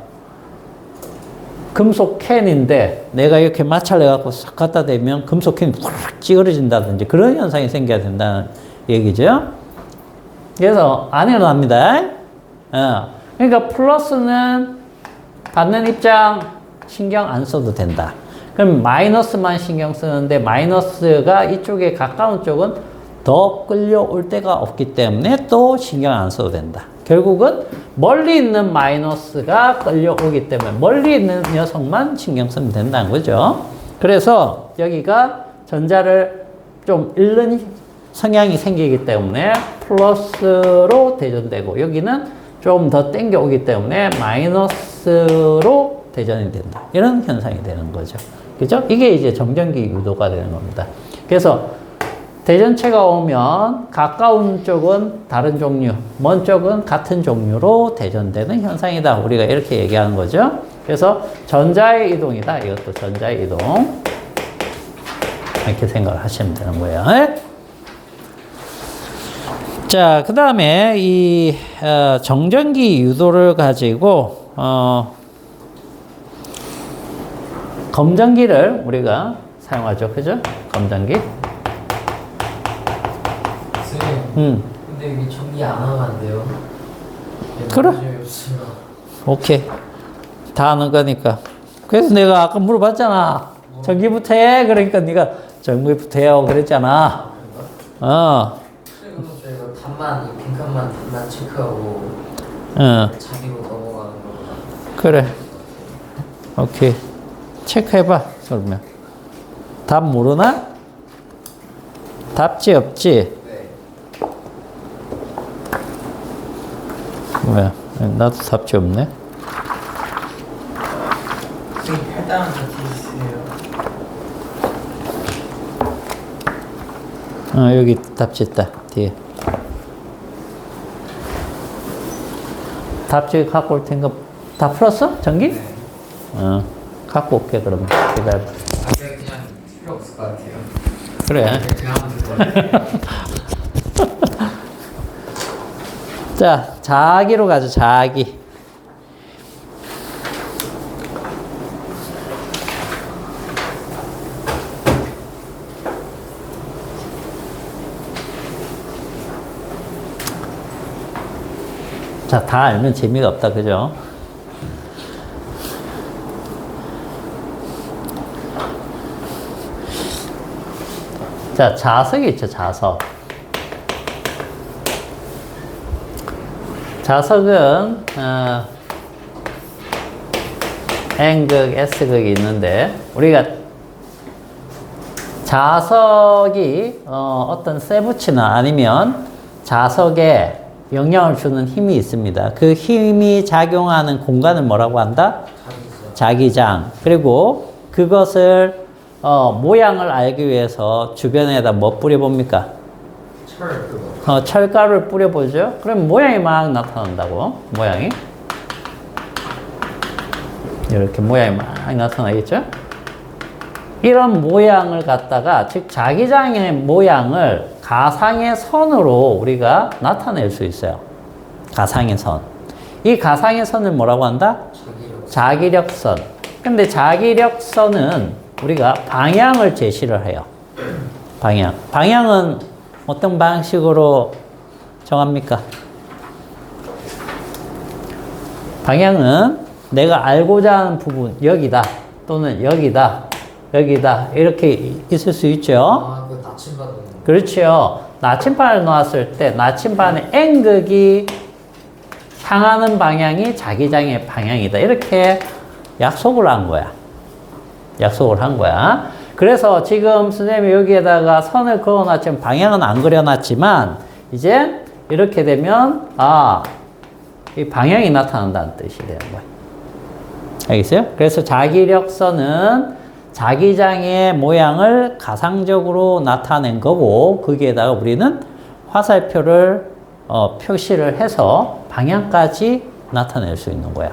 금속 캔인데 내가 이렇게 마찰해갖고 싹 갖다 대면 금속 캔이 확 찌그러진다든지 그런 현상이 생겨야 된다는 얘기죠. 그래서 안 일어납니다. 그러니까 플러스는 받는 입장 신경 안 써도 된다. 그럼 마이너스만 신경 쓰는데 마이너스가 이쪽에 가까운 쪽은 더 끌려올 데가 없기 때문에 또 신경 안 써도 된다. 결국은 멀리 있는 마이너스가 끌려오기 때문에 멀리 있는 녀석만 신경 쓰면 된다는 거죠. 그래서 여기가 전자를 좀 잃는 성향이 생기기 때문에 플러스로 대전되고 여기는 좀 더 땡겨오기 때문에 마이너스로 대전이 된다. 이런 현상이 되는 거죠. 그죠? 이게 이제 정전기 유도가 되는 겁니다. 그래서 대전체가 오면 가까운 쪽은 다른 종류, 먼 쪽은 같은 종류로 대전되는 현상이다. 우리가 이렇게 얘기하는 거죠. 그래서 전자의 이동이다. 이것도 전자의 이동. 이렇게 생각을 하시면 되는 거예요. 자, 그 다음에 이 정전기 유도를 가지고 검전기를 우리가 사용하죠. 그죠? 검전기. 선생님, 근데 여기 전기 안 하면 안 돼요? 그래. 오케이. 다 아는 거니까. 그래서 내가 아까 물어봤잖아. 전기부터 해. 그러니까 네가 전기부터 해요. 그랬잖아. 저희가 단만, 빈칸만 단만 체크하고 자기로 넘어가는 거구나. 그래. 오케이. 체크해봐. 그러면. 답 모르나? 답지 없지? 네. 왜? 나도 답지 없네. 선생님 팔당은 같이 있으세요. 여기 답지 있다. 뒤에. 답지 갖고 올 테니까 다 풀었어? 전기? 네. 갖고 올게 그러면. 기다려. 갑자기 그냥 필요 없을 것 같아요. 그래. 그냥 하면 될 것 같아요. 자, 자기로 가자. 자기. 자, 다 알면 재미가 없다. 그죠? 자, 자석이 있죠. 자석. 자석은 N극, S극이 있는데 우리가 자석이 어떤 쇠붙이나 아니면 자석에 영향을 주는 힘이 있습니다. 그 힘이 작용하는 공간을 뭐라고 한다? 자기장. 그리고 그것을 모양을 알기 위해서 주변에다 뭐 뿌려봅니까? 철 그거. 철가루를 뿌려보죠. 그럼 모양이 막 나타난다고. 모양이. 이렇게 모양이 막 나타나겠죠? 이런 모양을 갖다가, 즉 자기장의 모양을 가상의 선으로 우리가 나타낼 수 있어요. 가상의 선. 이 가상의 선을 뭐라고 한다? 자기력선. 근데 자기력선은 우리가 방향을 제시를 해요. 방향. 방향은 어떤 방식으로 정합니까? 방향은 내가 알고자 하는 부분, 여기다, 또는 여기다, 여기다, 이렇게 있을 수 있죠. 아, 그 나침반. 그렇죠. 나침반을 놓았을 때 나침반의 N극이 향하는 방향이 자기장의 방향이다. 이렇게 약속을 한 거야. 약속을 한 거야. 그래서 지금 선생님이 여기에다가 선을 그어놨지만 방향은 안 그려놨지만 이제 이렇게 되면 이 방향이 나타난다는 뜻이 되는 거야. 알겠어요? 그래서 자기력선은 자기장의 모양을 가상적으로 나타낸 거고 거기에다가 우리는 화살표를 표시를 해서 방향까지 나타낼 수 있는 거야.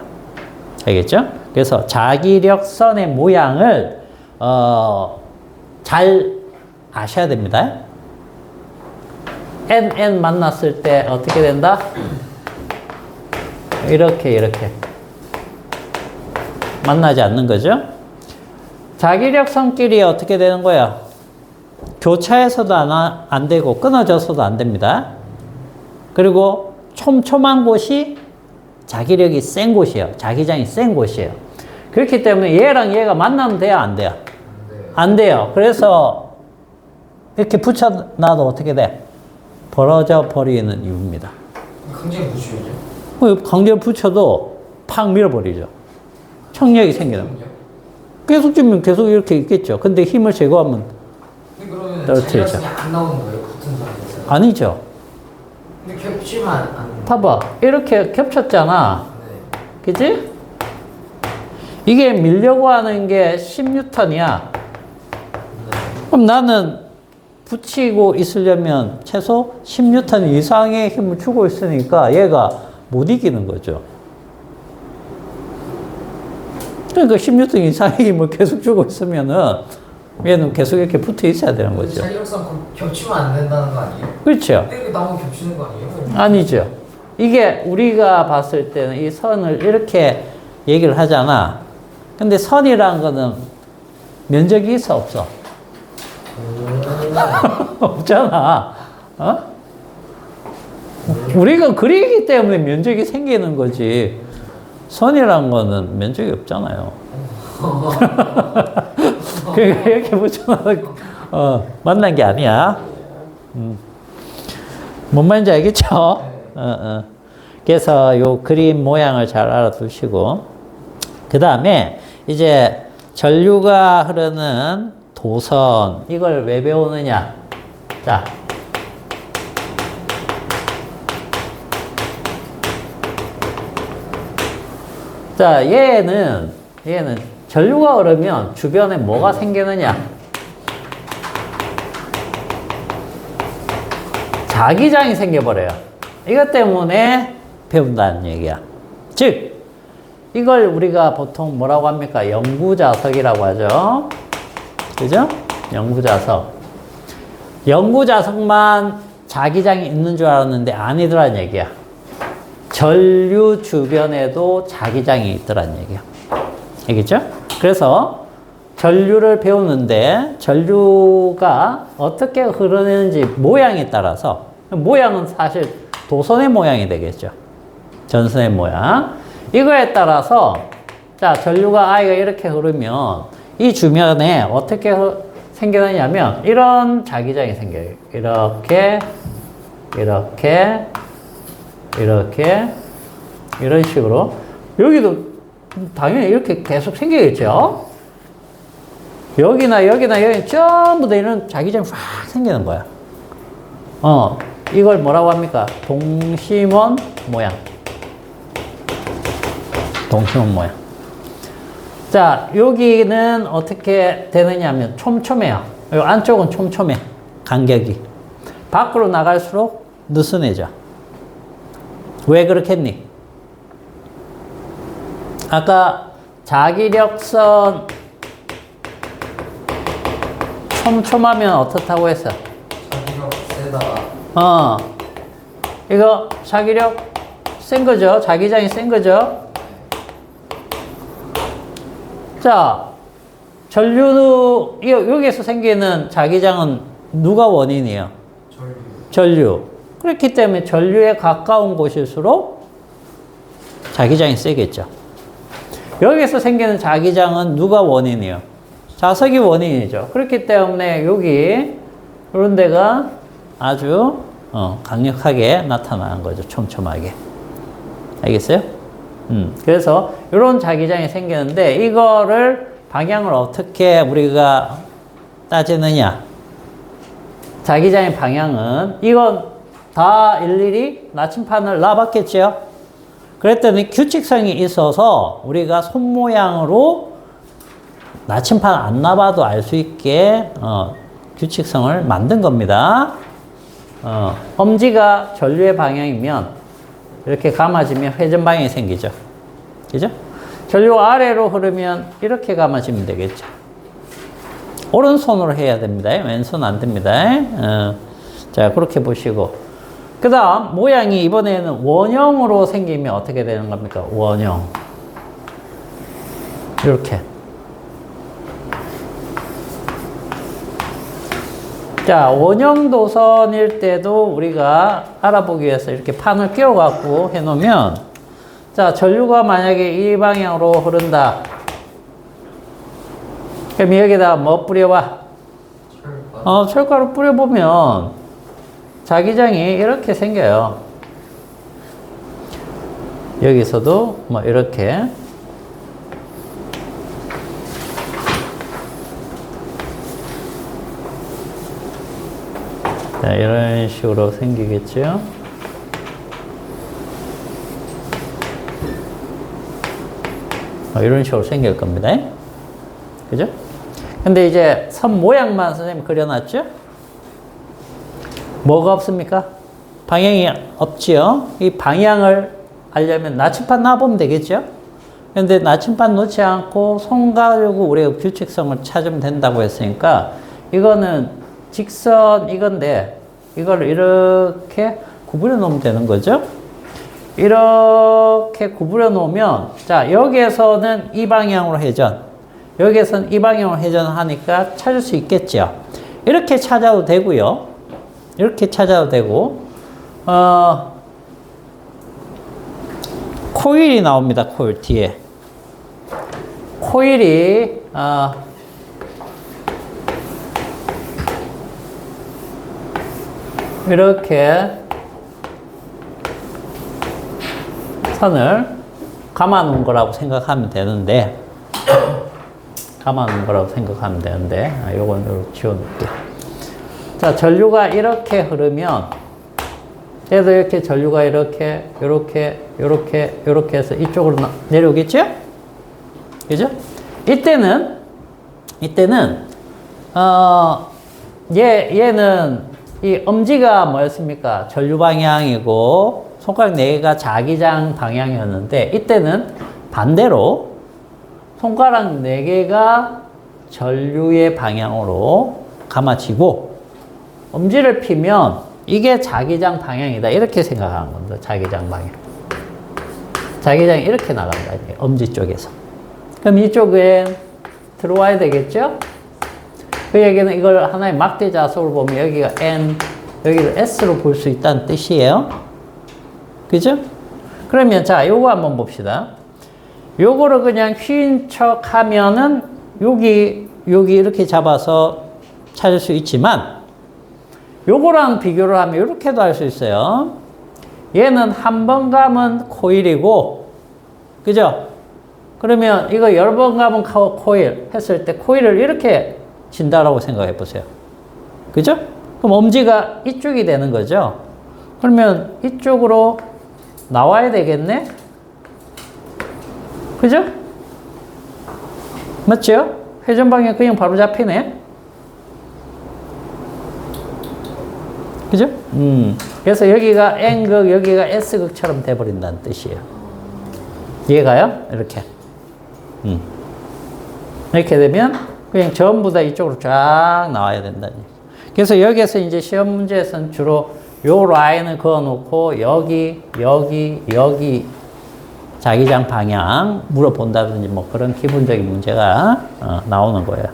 알겠죠? 그래서 자기력선의 모양을 잘 아셔야 됩니다. N 만났을 때 어떻게 된다? 이렇게 만나지 않는 거죠. 자기력선끼리 어떻게 되는 거야? 교차해서도 안 되고 끊어져서도 안 됩니다. 그리고 촘촘한 곳이 자기력이 센 곳이에요. 자기장이 센 곳이에요. 그렇기 때문에 얘랑 얘가 만나면 돼요? 안 돼요? 안 돼요. 그래서 이렇게 붙여놔도 어떻게 돼? 벌어져 버리는 이유입니다. 강제 무시죠? 강제로 붙여도 팍 밀어버리죠. 청력이 생기는. 계속 주면 계속 이렇게 있겠죠. 근데 힘을 제거하면 그러면 떨어뜨리죠. 자기력선이 안 나오는 거예요? 같은 사람에서? 아니죠. 근데 겹치면 안. 봐봐. 이렇게 겹쳤잖아. 네. 그치? 이게 밀려고 하는 게 10N이야. 그럼 나는 붙이고 있으려면 최소 10N 이상의 힘을 주고 있으니까 얘가 못 이기는 거죠. 그러니까 10N 이상의 힘을 계속 주고 있으면은 얘는 계속 이렇게 붙어 있어야 되는 거죠. 자기력선 겹치면 안 된다는 거 아니에요? 그렇죠. 근데 이게 나오면 겹치는 거 아니에요? 아니죠. 이게 우리가 봤을 때는 이 선을 이렇게 얘기를 하잖아. 근데 선이라는 거는 면적이 있어, 없어? 없잖아. 우리가 그리기 때문에 면적이 생기는 거지. 선이란 거는 면적이 없잖아요. 그러니까 이렇게 붙여놔도 만난 게 아니야. 뭔 말인지 알겠죠? 그래서 요 그림 모양을 잘 알아두시고 그 다음에 이제 전류가 흐르는 도선 이걸 왜 배우느냐? 자. 자, 얘는 전류가 흐르면 주변에 뭐가 생기느냐? 자기장이 생겨버려요. 이것 때문에 배운다는 얘기야. 즉, 이걸 우리가 보통 뭐라고 합니까? 영구자석이라고 하죠. 그죠? 영구자석. 영구자석만 자기장이 있는 줄 알았는데 아니더란 얘기야. 전류 주변에도 자기장이 있더란 얘기야. 알겠죠? 그래서 전류를 배우는데 전류가 어떻게 흐르는지 모양에 따라서 모양은 사실 도선의 모양이 되겠죠. 전선의 모양. 이거에 따라서 자 전류가 아이가 이렇게 흐르면 이 주변에 어떻게 생겨나냐면 이런 자기장이 생겨요. 이렇게 이런 식으로 여기도 당연히 이렇게 계속 생기겠죠? 여기나 여기나 여기 전부 다 이런 자기장이 확 생기는 거야. 이걸 뭐라고 합니까? 동심원 모양. 동심원 모양. 자, 여기는 어떻게 되느냐 하면 촘촘해요. 이 안쪽은 촘촘해. 간격이. 밖으로 나갈수록 느슨해져. 왜 그렇겠니? 아까 자기력선 촘촘하면 어떻다고 했어? 자기력 세다. 이거 자기력 센 거죠? 자기장이 센 거죠? 자, 전류, 여기에서 생기는 자기장은 누가 원인이에요? 전류. 그렇기 때문에 전류에 가까운 곳일수록 자기장이 세겠죠. 여기에서 생기는 자기장은 누가 원인이에요? 자석이 원인이죠. 그렇기 때문에 여기 이런 데가 아주 강력하게 나타나는 거죠. 촘촘하게. 알겠어요? 그래서 이런 자기장이 생기는데 이거를 방향을 어떻게 우리가 따지느냐? 자기장의 방향은 이건 다 일일이 나침판을 놔봤겠죠? 그랬더니 규칙성이 있어서 우리가 손 모양으로 나침판 안 놔봐도 알 수 있게 규칙성을 만든 겁니다. 엄지가 전류의 방향이면 이렇게 감아지면 회전 방향이 생기죠. 그죠? 전류 아래로 흐르면 이렇게 감아지면 되겠죠. 오른손으로 해야 됩니다. 왼손 안 됩니다. 자, 그렇게 보시고. 그 다음, 모양이 이번에는 원형으로 생기면 어떻게 되는 겁니까? 원형. 이렇게. 자, 원형 도선일 때도 우리가 알아보기 위해서 이렇게 판을 끼워갖고 해놓으면, 자, 전류가 만약에 이 방향으로 흐른다. 그럼 여기다 뭐 뿌려봐? 철가루 뿌려보면 자기장이 이렇게 생겨요. 여기서도 뭐 이렇게. 자, 이런 식으로 생기겠죠. 이런 식으로 생길 겁니다. 그죠? 근데 이제 선 모양만 선생님이 그려놨죠? 뭐가 없습니까? 방향이 없지요? 이 방향을 알려면 나침판 놔보면 되겠죠? 근데 나침판 놓지 않고 손 가지고 우리가 규칙성을 찾으면 된다고 했으니까 이거는 직선 이건데 이걸 이렇게 구부려 놓으면 되는 거죠? 이렇게 구부려 놓으면 자, 여기에서는 이 방향으로 회전, 여기에서는 이 방향으로 회전하니까 찾을 수 있겠죠? 이렇게 찾아도 되고요. 이렇게 찾아도 되고 코일이 나옵니다. 코일 뒤에. 코일이 이렇게 선을 감아 놓은 거라고 생각하면 되는데 요건 이렇게 지워놓을게요. 자, 전류가 이렇게 흐르면 얘도 이렇게 전류가 이렇게 해서 이쪽으로 내려오겠죠? 그죠? 이때는 얘는 이 엄지가 뭐였습니까? 전류 방향이고 손가락 4개가 자기장 방향이었는데 이때는 반대로 손가락 4개가 전류의 방향으로 감아지고 엄지를 피면 이게 자기장 방향이다. 이렇게 생각하는 겁니다. 자기장 방향. 자기장이 이렇게 나간다. 엄지 쪽에서. 그럼 이쪽에 들어와야 되겠죠? 그 얘기는 이걸 하나의 막대 자석으로 보면 여기가 N, 여기를 S로 볼 수 있다는 뜻이에요. 그죠? 그러면 자, 요거 한번 봅시다. 요거를 그냥 휜 척 하면은 여기 이렇게 잡아서 찾을 수 있지만 요거랑 비교를 하면 이렇게도 할 수 있어요. 얘는 한 번 감은 코일이고, 그죠? 그러면 이거 여러 번 감은 코일 했을 때 코일을 이렇게 진다라고 생각해 보세요. 그죠? 그럼 엄지가 이쪽이 되는 거죠. 그러면 이쪽으로 나와야 되겠네? 그죠? 맞죠? 회전 방향 그냥 바로 잡히네? 그죠? 그래서 여기가 N극, 여기가 S극처럼 돼버린다는 뜻이에요. 이해가요? 이렇게. 이렇게 되면 그냥 전부 다 이쪽으로 쫙 나와야 된다는 얘기죠. 그래서 여기에서 이제 시험 문제에서는 주로 요 라인을 그어 놓고 여기 자기장 방향 물어본다든지 뭐 그런 기본적인 문제가 나오는 거예요.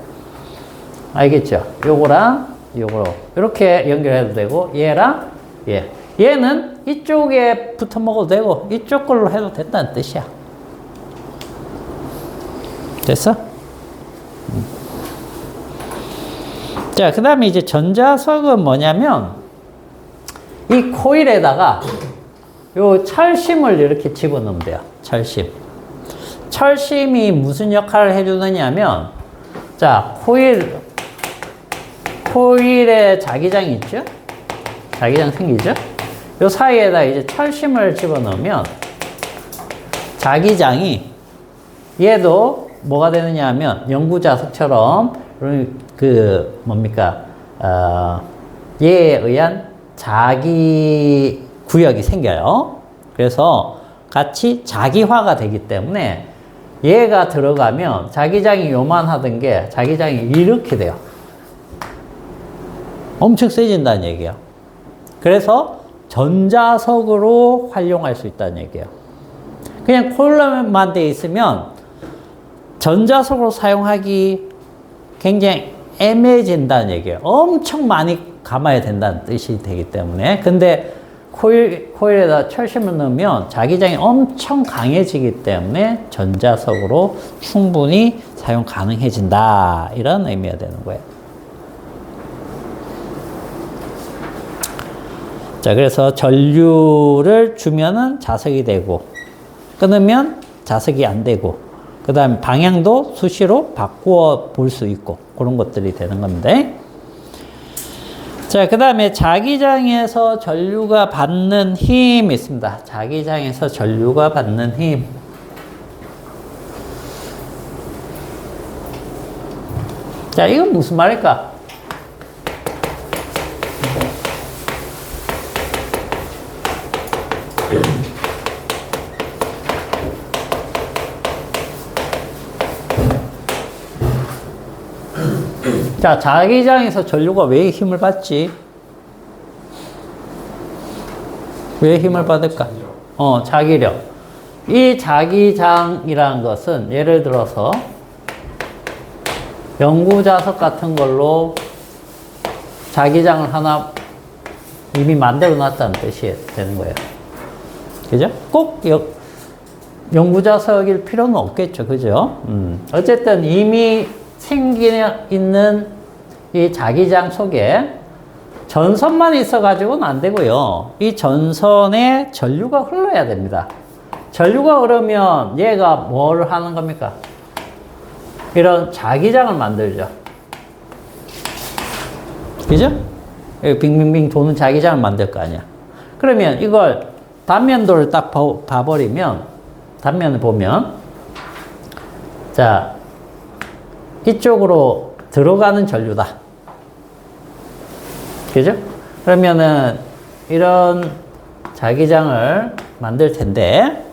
알겠죠? 요거랑 요거로 이렇게 연결해도 되고 얘랑 얘는 이쪽에 붙어 먹어도 되고 이쪽 걸로 해도 된다는 뜻이야. 됐어? 자, 그 다음에 이제 전자석은 뭐냐면 이 코일에다가 요 철심을 이렇게 집어넣으면 돼요. 철심. 철심이 무슨 역할을 해주느냐면, 자, 코일에 자기장이 있죠? 자기장 생기죠? 요 사이에다 이제 철심을 집어넣으면 자기장이 얘도 뭐가 되느냐 하면 영구자석처럼 그 뭡니까? 얘에 의한 자기 구역이 생겨요. 그래서 같이 자기화가 되기 때문에 얘가 들어가면 자기장이 요만하던 게 자기장이 이렇게 돼요. 엄청 세진다는 얘기예요. 그래서 전자석으로 활용할 수 있다는 얘기예요. 그냥 콜럼만 돼 있으면 전자석으로 사용하기 굉장히 애매해진다는 얘기예요. 엄청 많이 감아야 된다는 뜻이 되기 때문에. 근데 코일에다 철심을 넣으면 자기장이 엄청 강해지기 때문에 전자석으로 충분히 사용 가능해진다. 이런 의미가 되는 거예요. 자, 그래서 전류를 주면은 자석이 되고, 끊으면 자석이 안 되고, 그 다음에 방향도 수시로 바꾸어 볼 수 있고, 그런 것들이 되는 겁니다. 자, 그 다음에 자기장에서 전류가 받는 힘이 있습니다. 자기장에서 전류가 받는 힘. 자, 이건 무슨 말일까? 자, 자기장에서 전류가 왜 힘을 받지? 왜 힘을 받을까? 자기력. 이 자기장이라는 것은 예를 들어서 영구자석 같은 걸로 자기장을 하나 이미 만들어 놨다는 뜻이 되는 거예요. 그죠? 꼭 영구자석일 필요는 없겠죠. 그죠? 어쨌든 이미 있는 이 자기장 속에 전선만 있어가지고는 안 되고요. 이 전선에 전류가 흘러야 됩니다. 전류가 흐르면 얘가 뭘 하는 겁니까? 이런 자기장을 만들죠. 그죠? 빙빙빙 도는 자기장을 만들 거 아니야. 그러면 이걸 단면도를 딱 봐버리면, 단면을 보면, 자, 이쪽으로 들어가는 전류다. 그죠? 그러면은 이런 자기장을 만들 텐데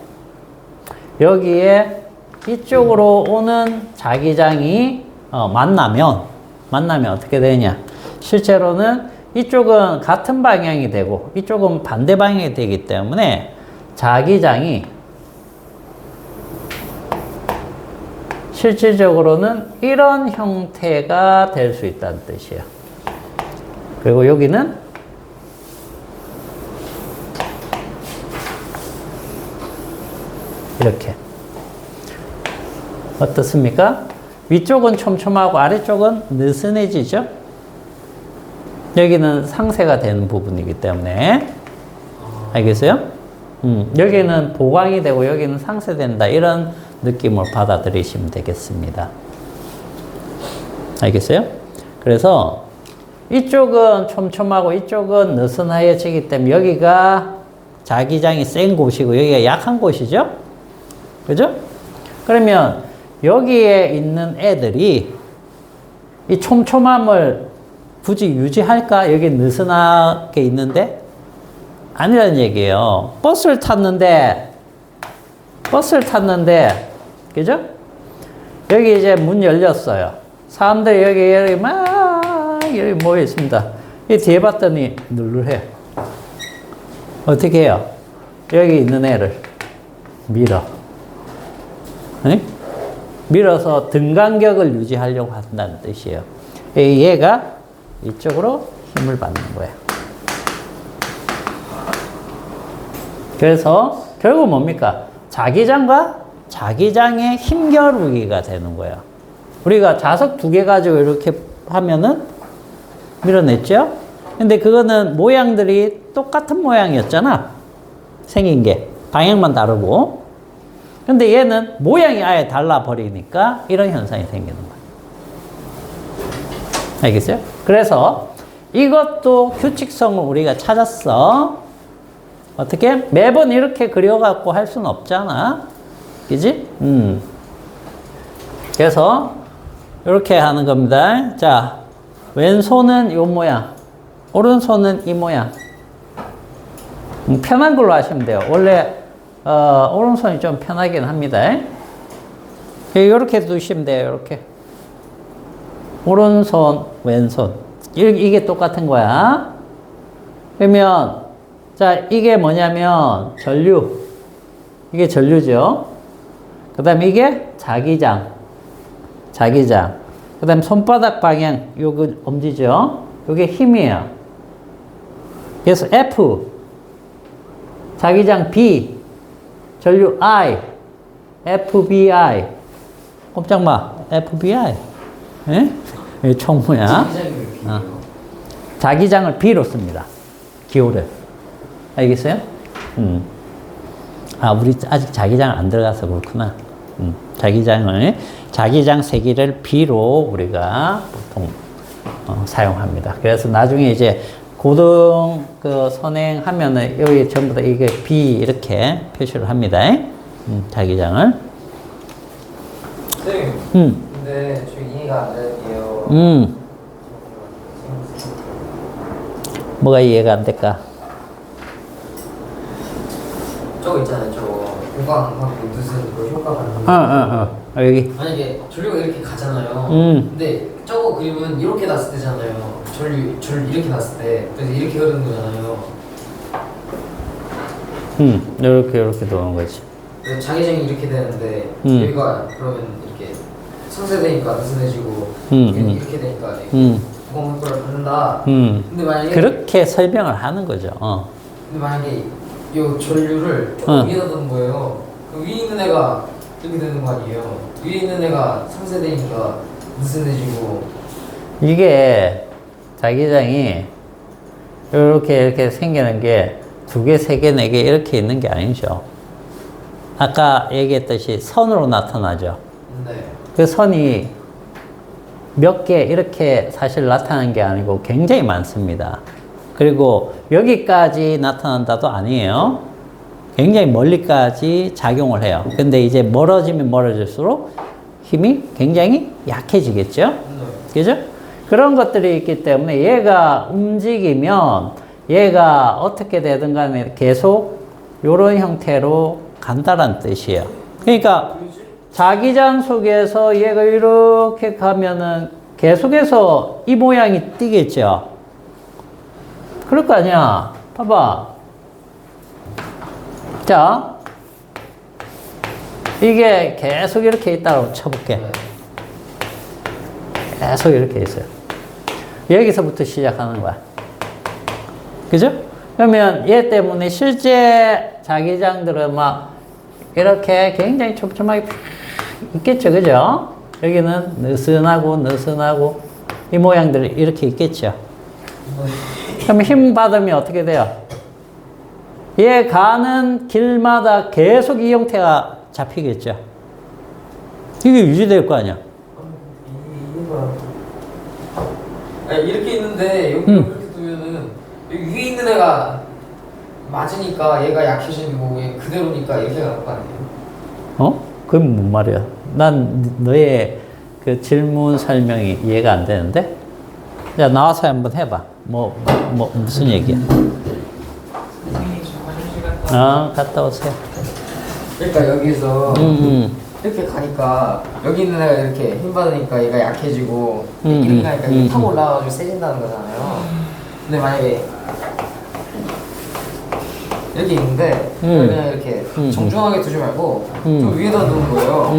여기에 이쪽으로 오는 자기장이 만나면 어떻게 되냐? 실제로는 이쪽은 같은 방향이 되고 이쪽은 반대 방향이 되기 때문에 자기장이 실질적으로는 이런 형태가 될 수 있다는 뜻이에요. 그리고 여기는 이렇게. 어떻습니까? 위쪽은 촘촘하고 아래쪽은 느슨해지죠? 여기는 상쇄가 되는 부분이기 때문에. 알겠어요? 여기는 보강이 되고 여기는 상쇄된다. 이런 느낌을 받아들이시면 되겠습니다. 알겠어요? 그래서 이쪽은 촘촘하고 이쪽은 느슨하여지기 때문에 여기가 자기장이 센 곳이고 여기가 약한 곳이죠? 그죠? 그러면 여기에 있는 애들이 이 촘촘함을 굳이 유지할까? 여기 느슨하게 있는데? 아니라는 얘기예요. 버스를 탔는데, 그죠? 여기 이제 문 열렸어요. 사람들이 여기 막, 여기 모여 있습니다. 이 뒤에 봤더니 눌눌해. 어떻게 해요? 여기 있는 애를 밀어. 네? 밀어서 등 간격을 유지하려고 한다는 뜻이에요. 얘가 이쪽으로 힘을 받는 거예요. 그래서 결국 뭡니까? 자기장과 자기장의 힘겨루기가 되는 거예요. 우리가 자석 2개 가지고 이렇게 하면은 밀어냈죠? 근데 그거는 모양들이 똑같은 모양이었잖아. 생긴 게. 방향만 다르고. 근데 얘는 모양이 아예 달라버리니까 이런 현상이 생기는 거예요. 알겠어요? 그래서 이것도 규칙성을 우리가 찾았어. 어떻게? 매번 이렇게 그려갖고 할 수는 없잖아. 그지? 그래서 이렇게 하는 겁니다. 자, 왼손은 이 모양, 오른손은 이 모양. 편한 걸로 하시면 돼요. 원래 오른손이 좀 편하긴 합니다. 이렇게 두시면 돼요. 이렇게. 오른손, 왼손. 이게 똑같은 거야. 그러면, 자, 이게 뭐냐면, 전류. 이게 전류죠. 그 다음에 이게 자기장. 그 다음에 손바닥 방향, 요거 엄지죠. 요게 힘이에요. 그래서 F. 자기장 B. 전류 I. FBI. 꼼짝 마. FBI. 예? 총 뭐야? 자기장을 B로 씁니다. 기호를. 알겠어요? 아, 우리 아직 자기장 안 들어가서 그렇구나. 자기장 세기를 B로 우리가 보통 사용합니다. 그래서 나중에 이제 고등 선행하면은 여기 전부 다 이게 B 이렇게 표시를 합니다. 자기장을. 선생님. 근데 저 이해가 안 되는 게요. 뭐가 이해가 안 될까? 저거 있잖아요. 저거 보강하고 무슨 그 효과가 여기. 만약에 전류가 이렇게 가잖아요. 근데 저거 그림은 이렇게 났을 때잖아요. 전류 이렇게 났을 때 그래서 이렇게 흐르는 거잖아요. 이렇게 도는 거지. 그래서 자기장이 이렇게 되는데 여기가 그러면 이렇게 상쇄되니까 느슨해지고 이렇게 되니까 보강 효과를 받는다. 근데 만약에 그렇게 설명을 하는 거죠. 근데 만약에 이 전류를 조금 위에다 두는 거예요. 그럼 위에 있는 애가 이렇게 되는 거 아니에요? 위에 있는 애가 상쇄되니까 느슨해지고. 이게 자기장이 이렇게 생기는 게 2개, 3개, 4개 이렇게 있는 게 아니죠. 아까 얘기했듯이 선으로 나타나죠. 네. 그 선이 몇 개 이렇게 사실 나타나는 게 아니고 굉장히 많습니다. 그리고 여기까지 나타난다도 아니에요. 굉장히 멀리까지 작용을 해요. 근데 이제 멀어지면 멀어질수록 힘이 굉장히 약해지겠죠? 그죠? 그런 것들이 있기 때문에 얘가 움직이면 얘가 어떻게 되든 간에 계속 이런 형태로 간다는 뜻이에요. 그러니까 자기장 속에서 얘가 이렇게 가면은 계속해서 이 모양이 띄겠죠? 그럴 거 아니야. 봐봐. 자, 이게 계속 이렇게 있다고 쳐볼게. 계속 이렇게 있어요. 여기서부터 시작하는 거야. 그죠? 그러면 얘 때문에 실제 자기장들은 막 이렇게 굉장히 촘촘하게 있겠죠. 그죠? 여기는 느슨하고 이 모양들이 이렇게 있겠죠. 그러면 힘 받으면 어떻게 돼요? 얘 가는 길마다 계속 이 형태가 잡히겠죠. 이게 유지될 거 아니야. 아니, 이렇게 있는데 여기 이렇게 두면은 여기 위에 있는 애가 맞으니까 얘가 약해지고 얘 그대로니까 이렇게 갈 거 아니에요? 어? 그건 뭔 말이야? 난 너의 그 질문 설명이 이해가 안 되는데? 야, 나와서 한번 해봐. 무슨 얘기야? 선생님 저 화장실 갔다 갔다 오세요. 그러니까 여기서 이렇게 가니까 여기 있는 애가 이렇게 힘 받으니까 얘가 약해지고 이렇게 가니까 이게 타고 올라가가지고 세진다는 거잖아요. 근데 만약에 이렇게 있는데 그냥 이렇게 정중하게 두지 말고 좀 위에다 두는 거예요.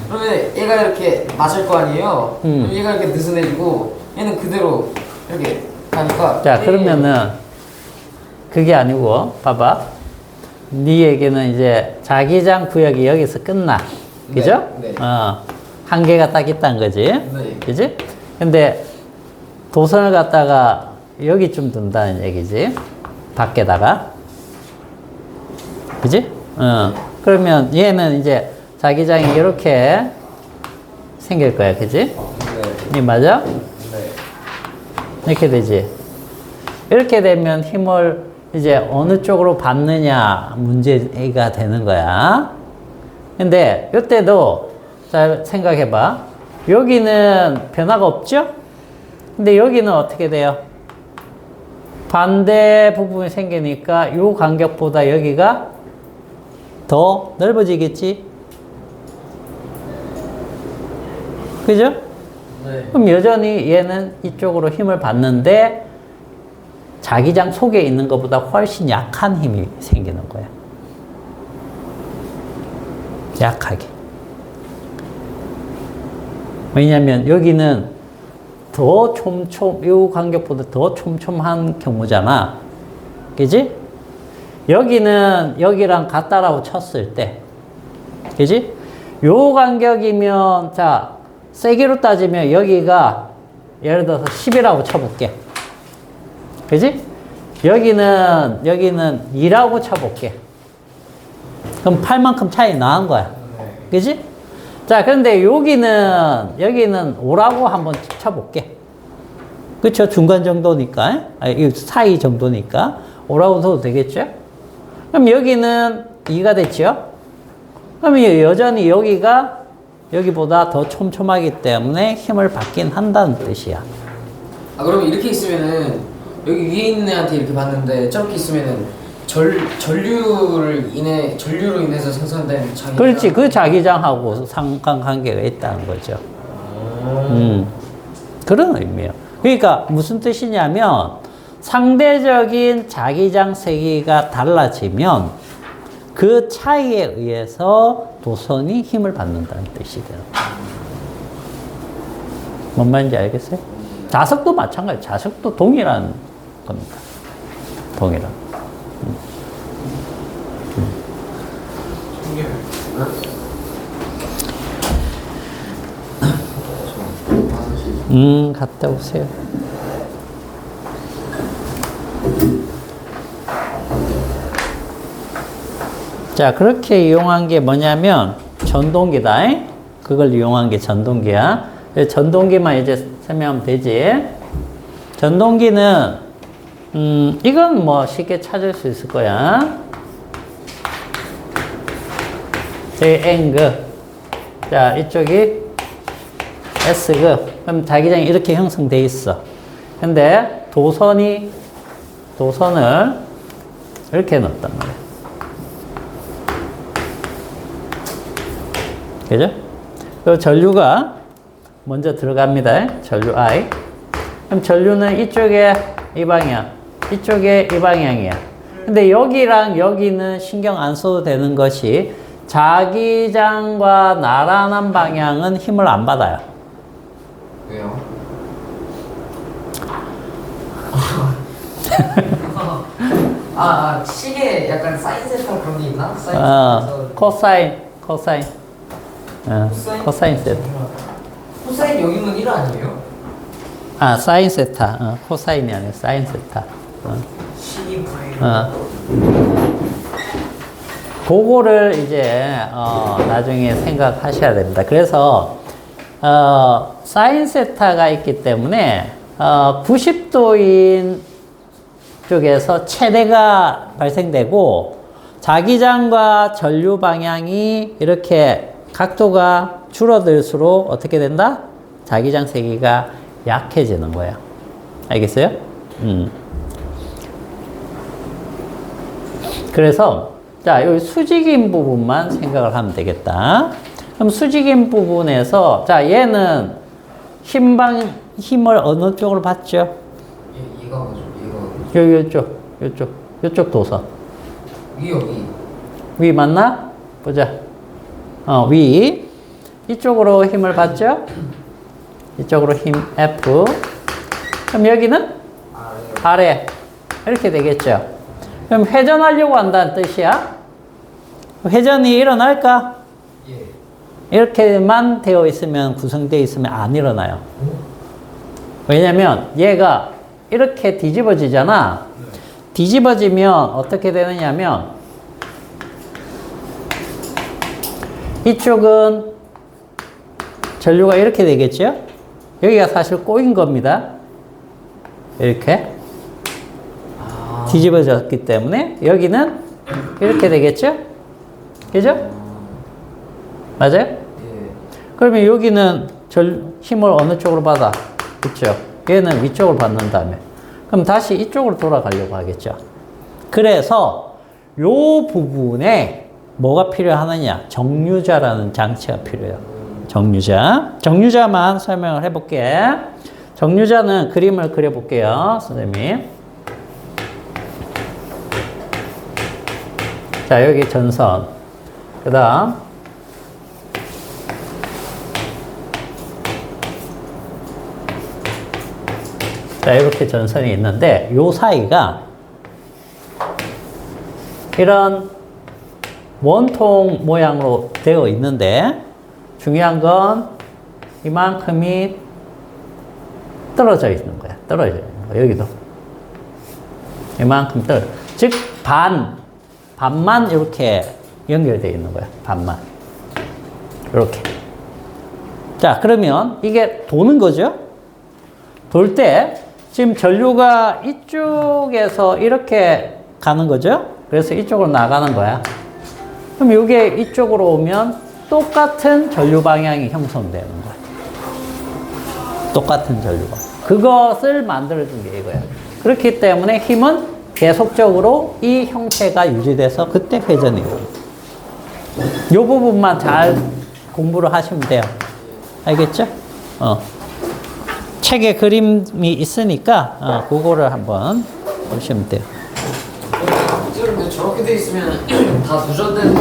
그러면 얘가 이렇게 맞을 거 아니에요. 그럼 얘가 이렇게 느슨해지고 얘는 그대로 이렇게 가니까. 자, 그러면은 그게 아니고 봐봐. 네 얘기는 이제 자기장 구역이 여기서 끝나. 그죠? 네. 한계가 딱 있다는 거지. 네. 그지? 근데 도선을 갖다가 여기쯤 둔다는 얘기지. 밖에다가. 그지? 그러면 얘는 이제 자기장이 이렇게 생길 거야. 그지? 네. 이 맞아? 네. 이렇게 되지. 이렇게 되면 힘을 이제 어느 쪽으로 받느냐 문제가 되는 거야. 근데 이때도 잘 생각해 봐. 여기는 변화가 없죠? 근데 여기는 어떻게 돼요? 반대 부분이 생기니까 이 간격보다 여기가 더 넓어지겠지? 그죠? 네. 그럼 여전히 얘는 이쪽으로 힘을 받는데 자기장 속에 있는 것보다 훨씬 약한 힘이 생기는 거야. 약하게. 왜냐면 여기는 더 이 간격보다 더 촘촘한 경우잖아. 그지? 여기는 여기랑 같다라고 쳤을 때, 그지? 요 간격이면, 자, 세기로 따지면 여기가 예를 들어서 10이라고 쳐볼게. 그지? 여기는 2라고 쳐볼게. 그럼 8만큼 차이 나는 거야. 그지? 자, 그런데 여기는 5라고 한번 쳐볼게. 그쵸? 중간 정도니까. 이 사이 정도니까. 5라고 써도 되겠죠? 그럼 여기는 2가 됐죠? 그럼 여전히 여기가 여기보다 더 촘촘하기 때문에 힘을 받긴 한다는 뜻이야. 그럼 이렇게 있으면은 여기 위에 있는 애한테 이렇게 봤는데 저렇게 있으면은 전류로 인해서 생성된 자기장. 그렇지. 그 자기장하고 상관관계가 있다는 거죠. 그런 의미예요. 그러니까 무슨 뜻이냐면 상대적인 자기장 세기가 달라지면 그 차이에 의해서 도선이 힘을 받는다는 뜻이 돼요. 뭔 말인지 알겠어요? 자석도 마찬가지. 자석도 동일한 겁니다. 동일한. 갔다 오세요. 자, 그렇게 이용한 게 뭐냐면 전동기다. 그걸 이용한 게 전동기야. 전동기만 이제 설명하면 되지. 전동기는 이건 뭐 쉽게 찾을 수 있을 거야. 저기 N급. 자, 이쪽이 S급. 그럼 자기장이 이렇게 형성돼 있어. 근데 도선을 이렇게 넣었단 말이야. 그죠? 그 전류가 먼저 들어갑니다. 전류 I. 그럼 전류는 이쪽에 이 방향, 이쪽에 이 방향이야. 근데 여기랑 여기는 신경 안 써도 되는 것이 자기장과 나란한 방향은 힘을 안 받아요. 왜요? 시계 약간 사인 세터 그런 게 있나? 코사인. 코사인 세타. 코사인 여기는 1 아니에요? 사인 세타. 코사인이 아니라 사인 세타. 신이 그거를 이제 나중에 생각하셔야 됩니다. 그래서 사인 세타가 있기 때문에 90도인 쪽에서 최대가 발생되고 자기장과 전류 방향이 이렇게 각도가 줄어들수록 어떻게 된다? 자기장 세기가 약해지는 거예요. 알겠어요? 그래서 자, 여기 수직인 부분만 생각을 하면 되겠다. 그럼 수직인 부분에서 자, 얘는 힘을 어느 쪽으로 받죠? 얘가 뭐죠? 얘가 요쪽 도서. 여기. 위 맞나? 보자. 위. 이쪽으로 힘을 받죠? 이쪽으로 힘 F. 그럼 여기는 아래. 이렇게 되겠죠. 그럼 회전하려고 한다는 뜻이야. 회전이 일어날까? 예. 이렇게만 되어 있으면, 구성되어 있으면 안 일어나요. 왜냐면 얘가 이렇게 뒤집어지잖아. 뒤집어지면 어떻게 되느냐면 이쪽은 전류가 이렇게 되겠죠? 여기가 사실 꼬인 겁니다. 이렇게 뒤집어졌기 때문에 여기는 이렇게 되겠죠? 그죠? 맞아요? 예. 그러면 여기는 힘을 어느 쪽으로 받아? 그쵸? 얘는 위쪽으로 받는다며. 그럼 다시 이쪽으로 돌아가려고 하겠죠. 그래서 요 부분에 뭐가 필요하느냐? 정류자라는 장치가 필요해요. 정류자. 정류자만 설명을 해볼게. 정류자는 그림을 그려볼게요, 선생님. 자, 여기 전선. 그 다음. 자, 이렇게 전선이 있는데, 요 사이가 이런 원통 모양으로 되어 있는데, 중요한 건 이만큼이 떨어져 있는 거야. 떨어져 있는 거야. 여기도. 이만큼 즉, 반만 이렇게 연결되어 있는 거야. 반만. 이렇게. 자, 그러면 이게 도는 거죠? 돌 때, 지금 전류가 이쪽에서 이렇게 가는 거죠? 그래서 이쪽으로 나가는 거야. 그럼 이게 이쪽으로 오면 똑같은 전류 방향이 형성되는 거야. 똑같은 전류가. 그것을 만들어준 게 이거야. 그렇기 때문에 힘은 계속적으로 이 형태가 유지돼서 그때 회전이 오고. 이 부분만 잘 공부를 하시면 돼요. 알겠죠? 책에 그림이 있으니까 그거를 한번 보시면 돼요. 저렇게 돼 있으면 다 누전되는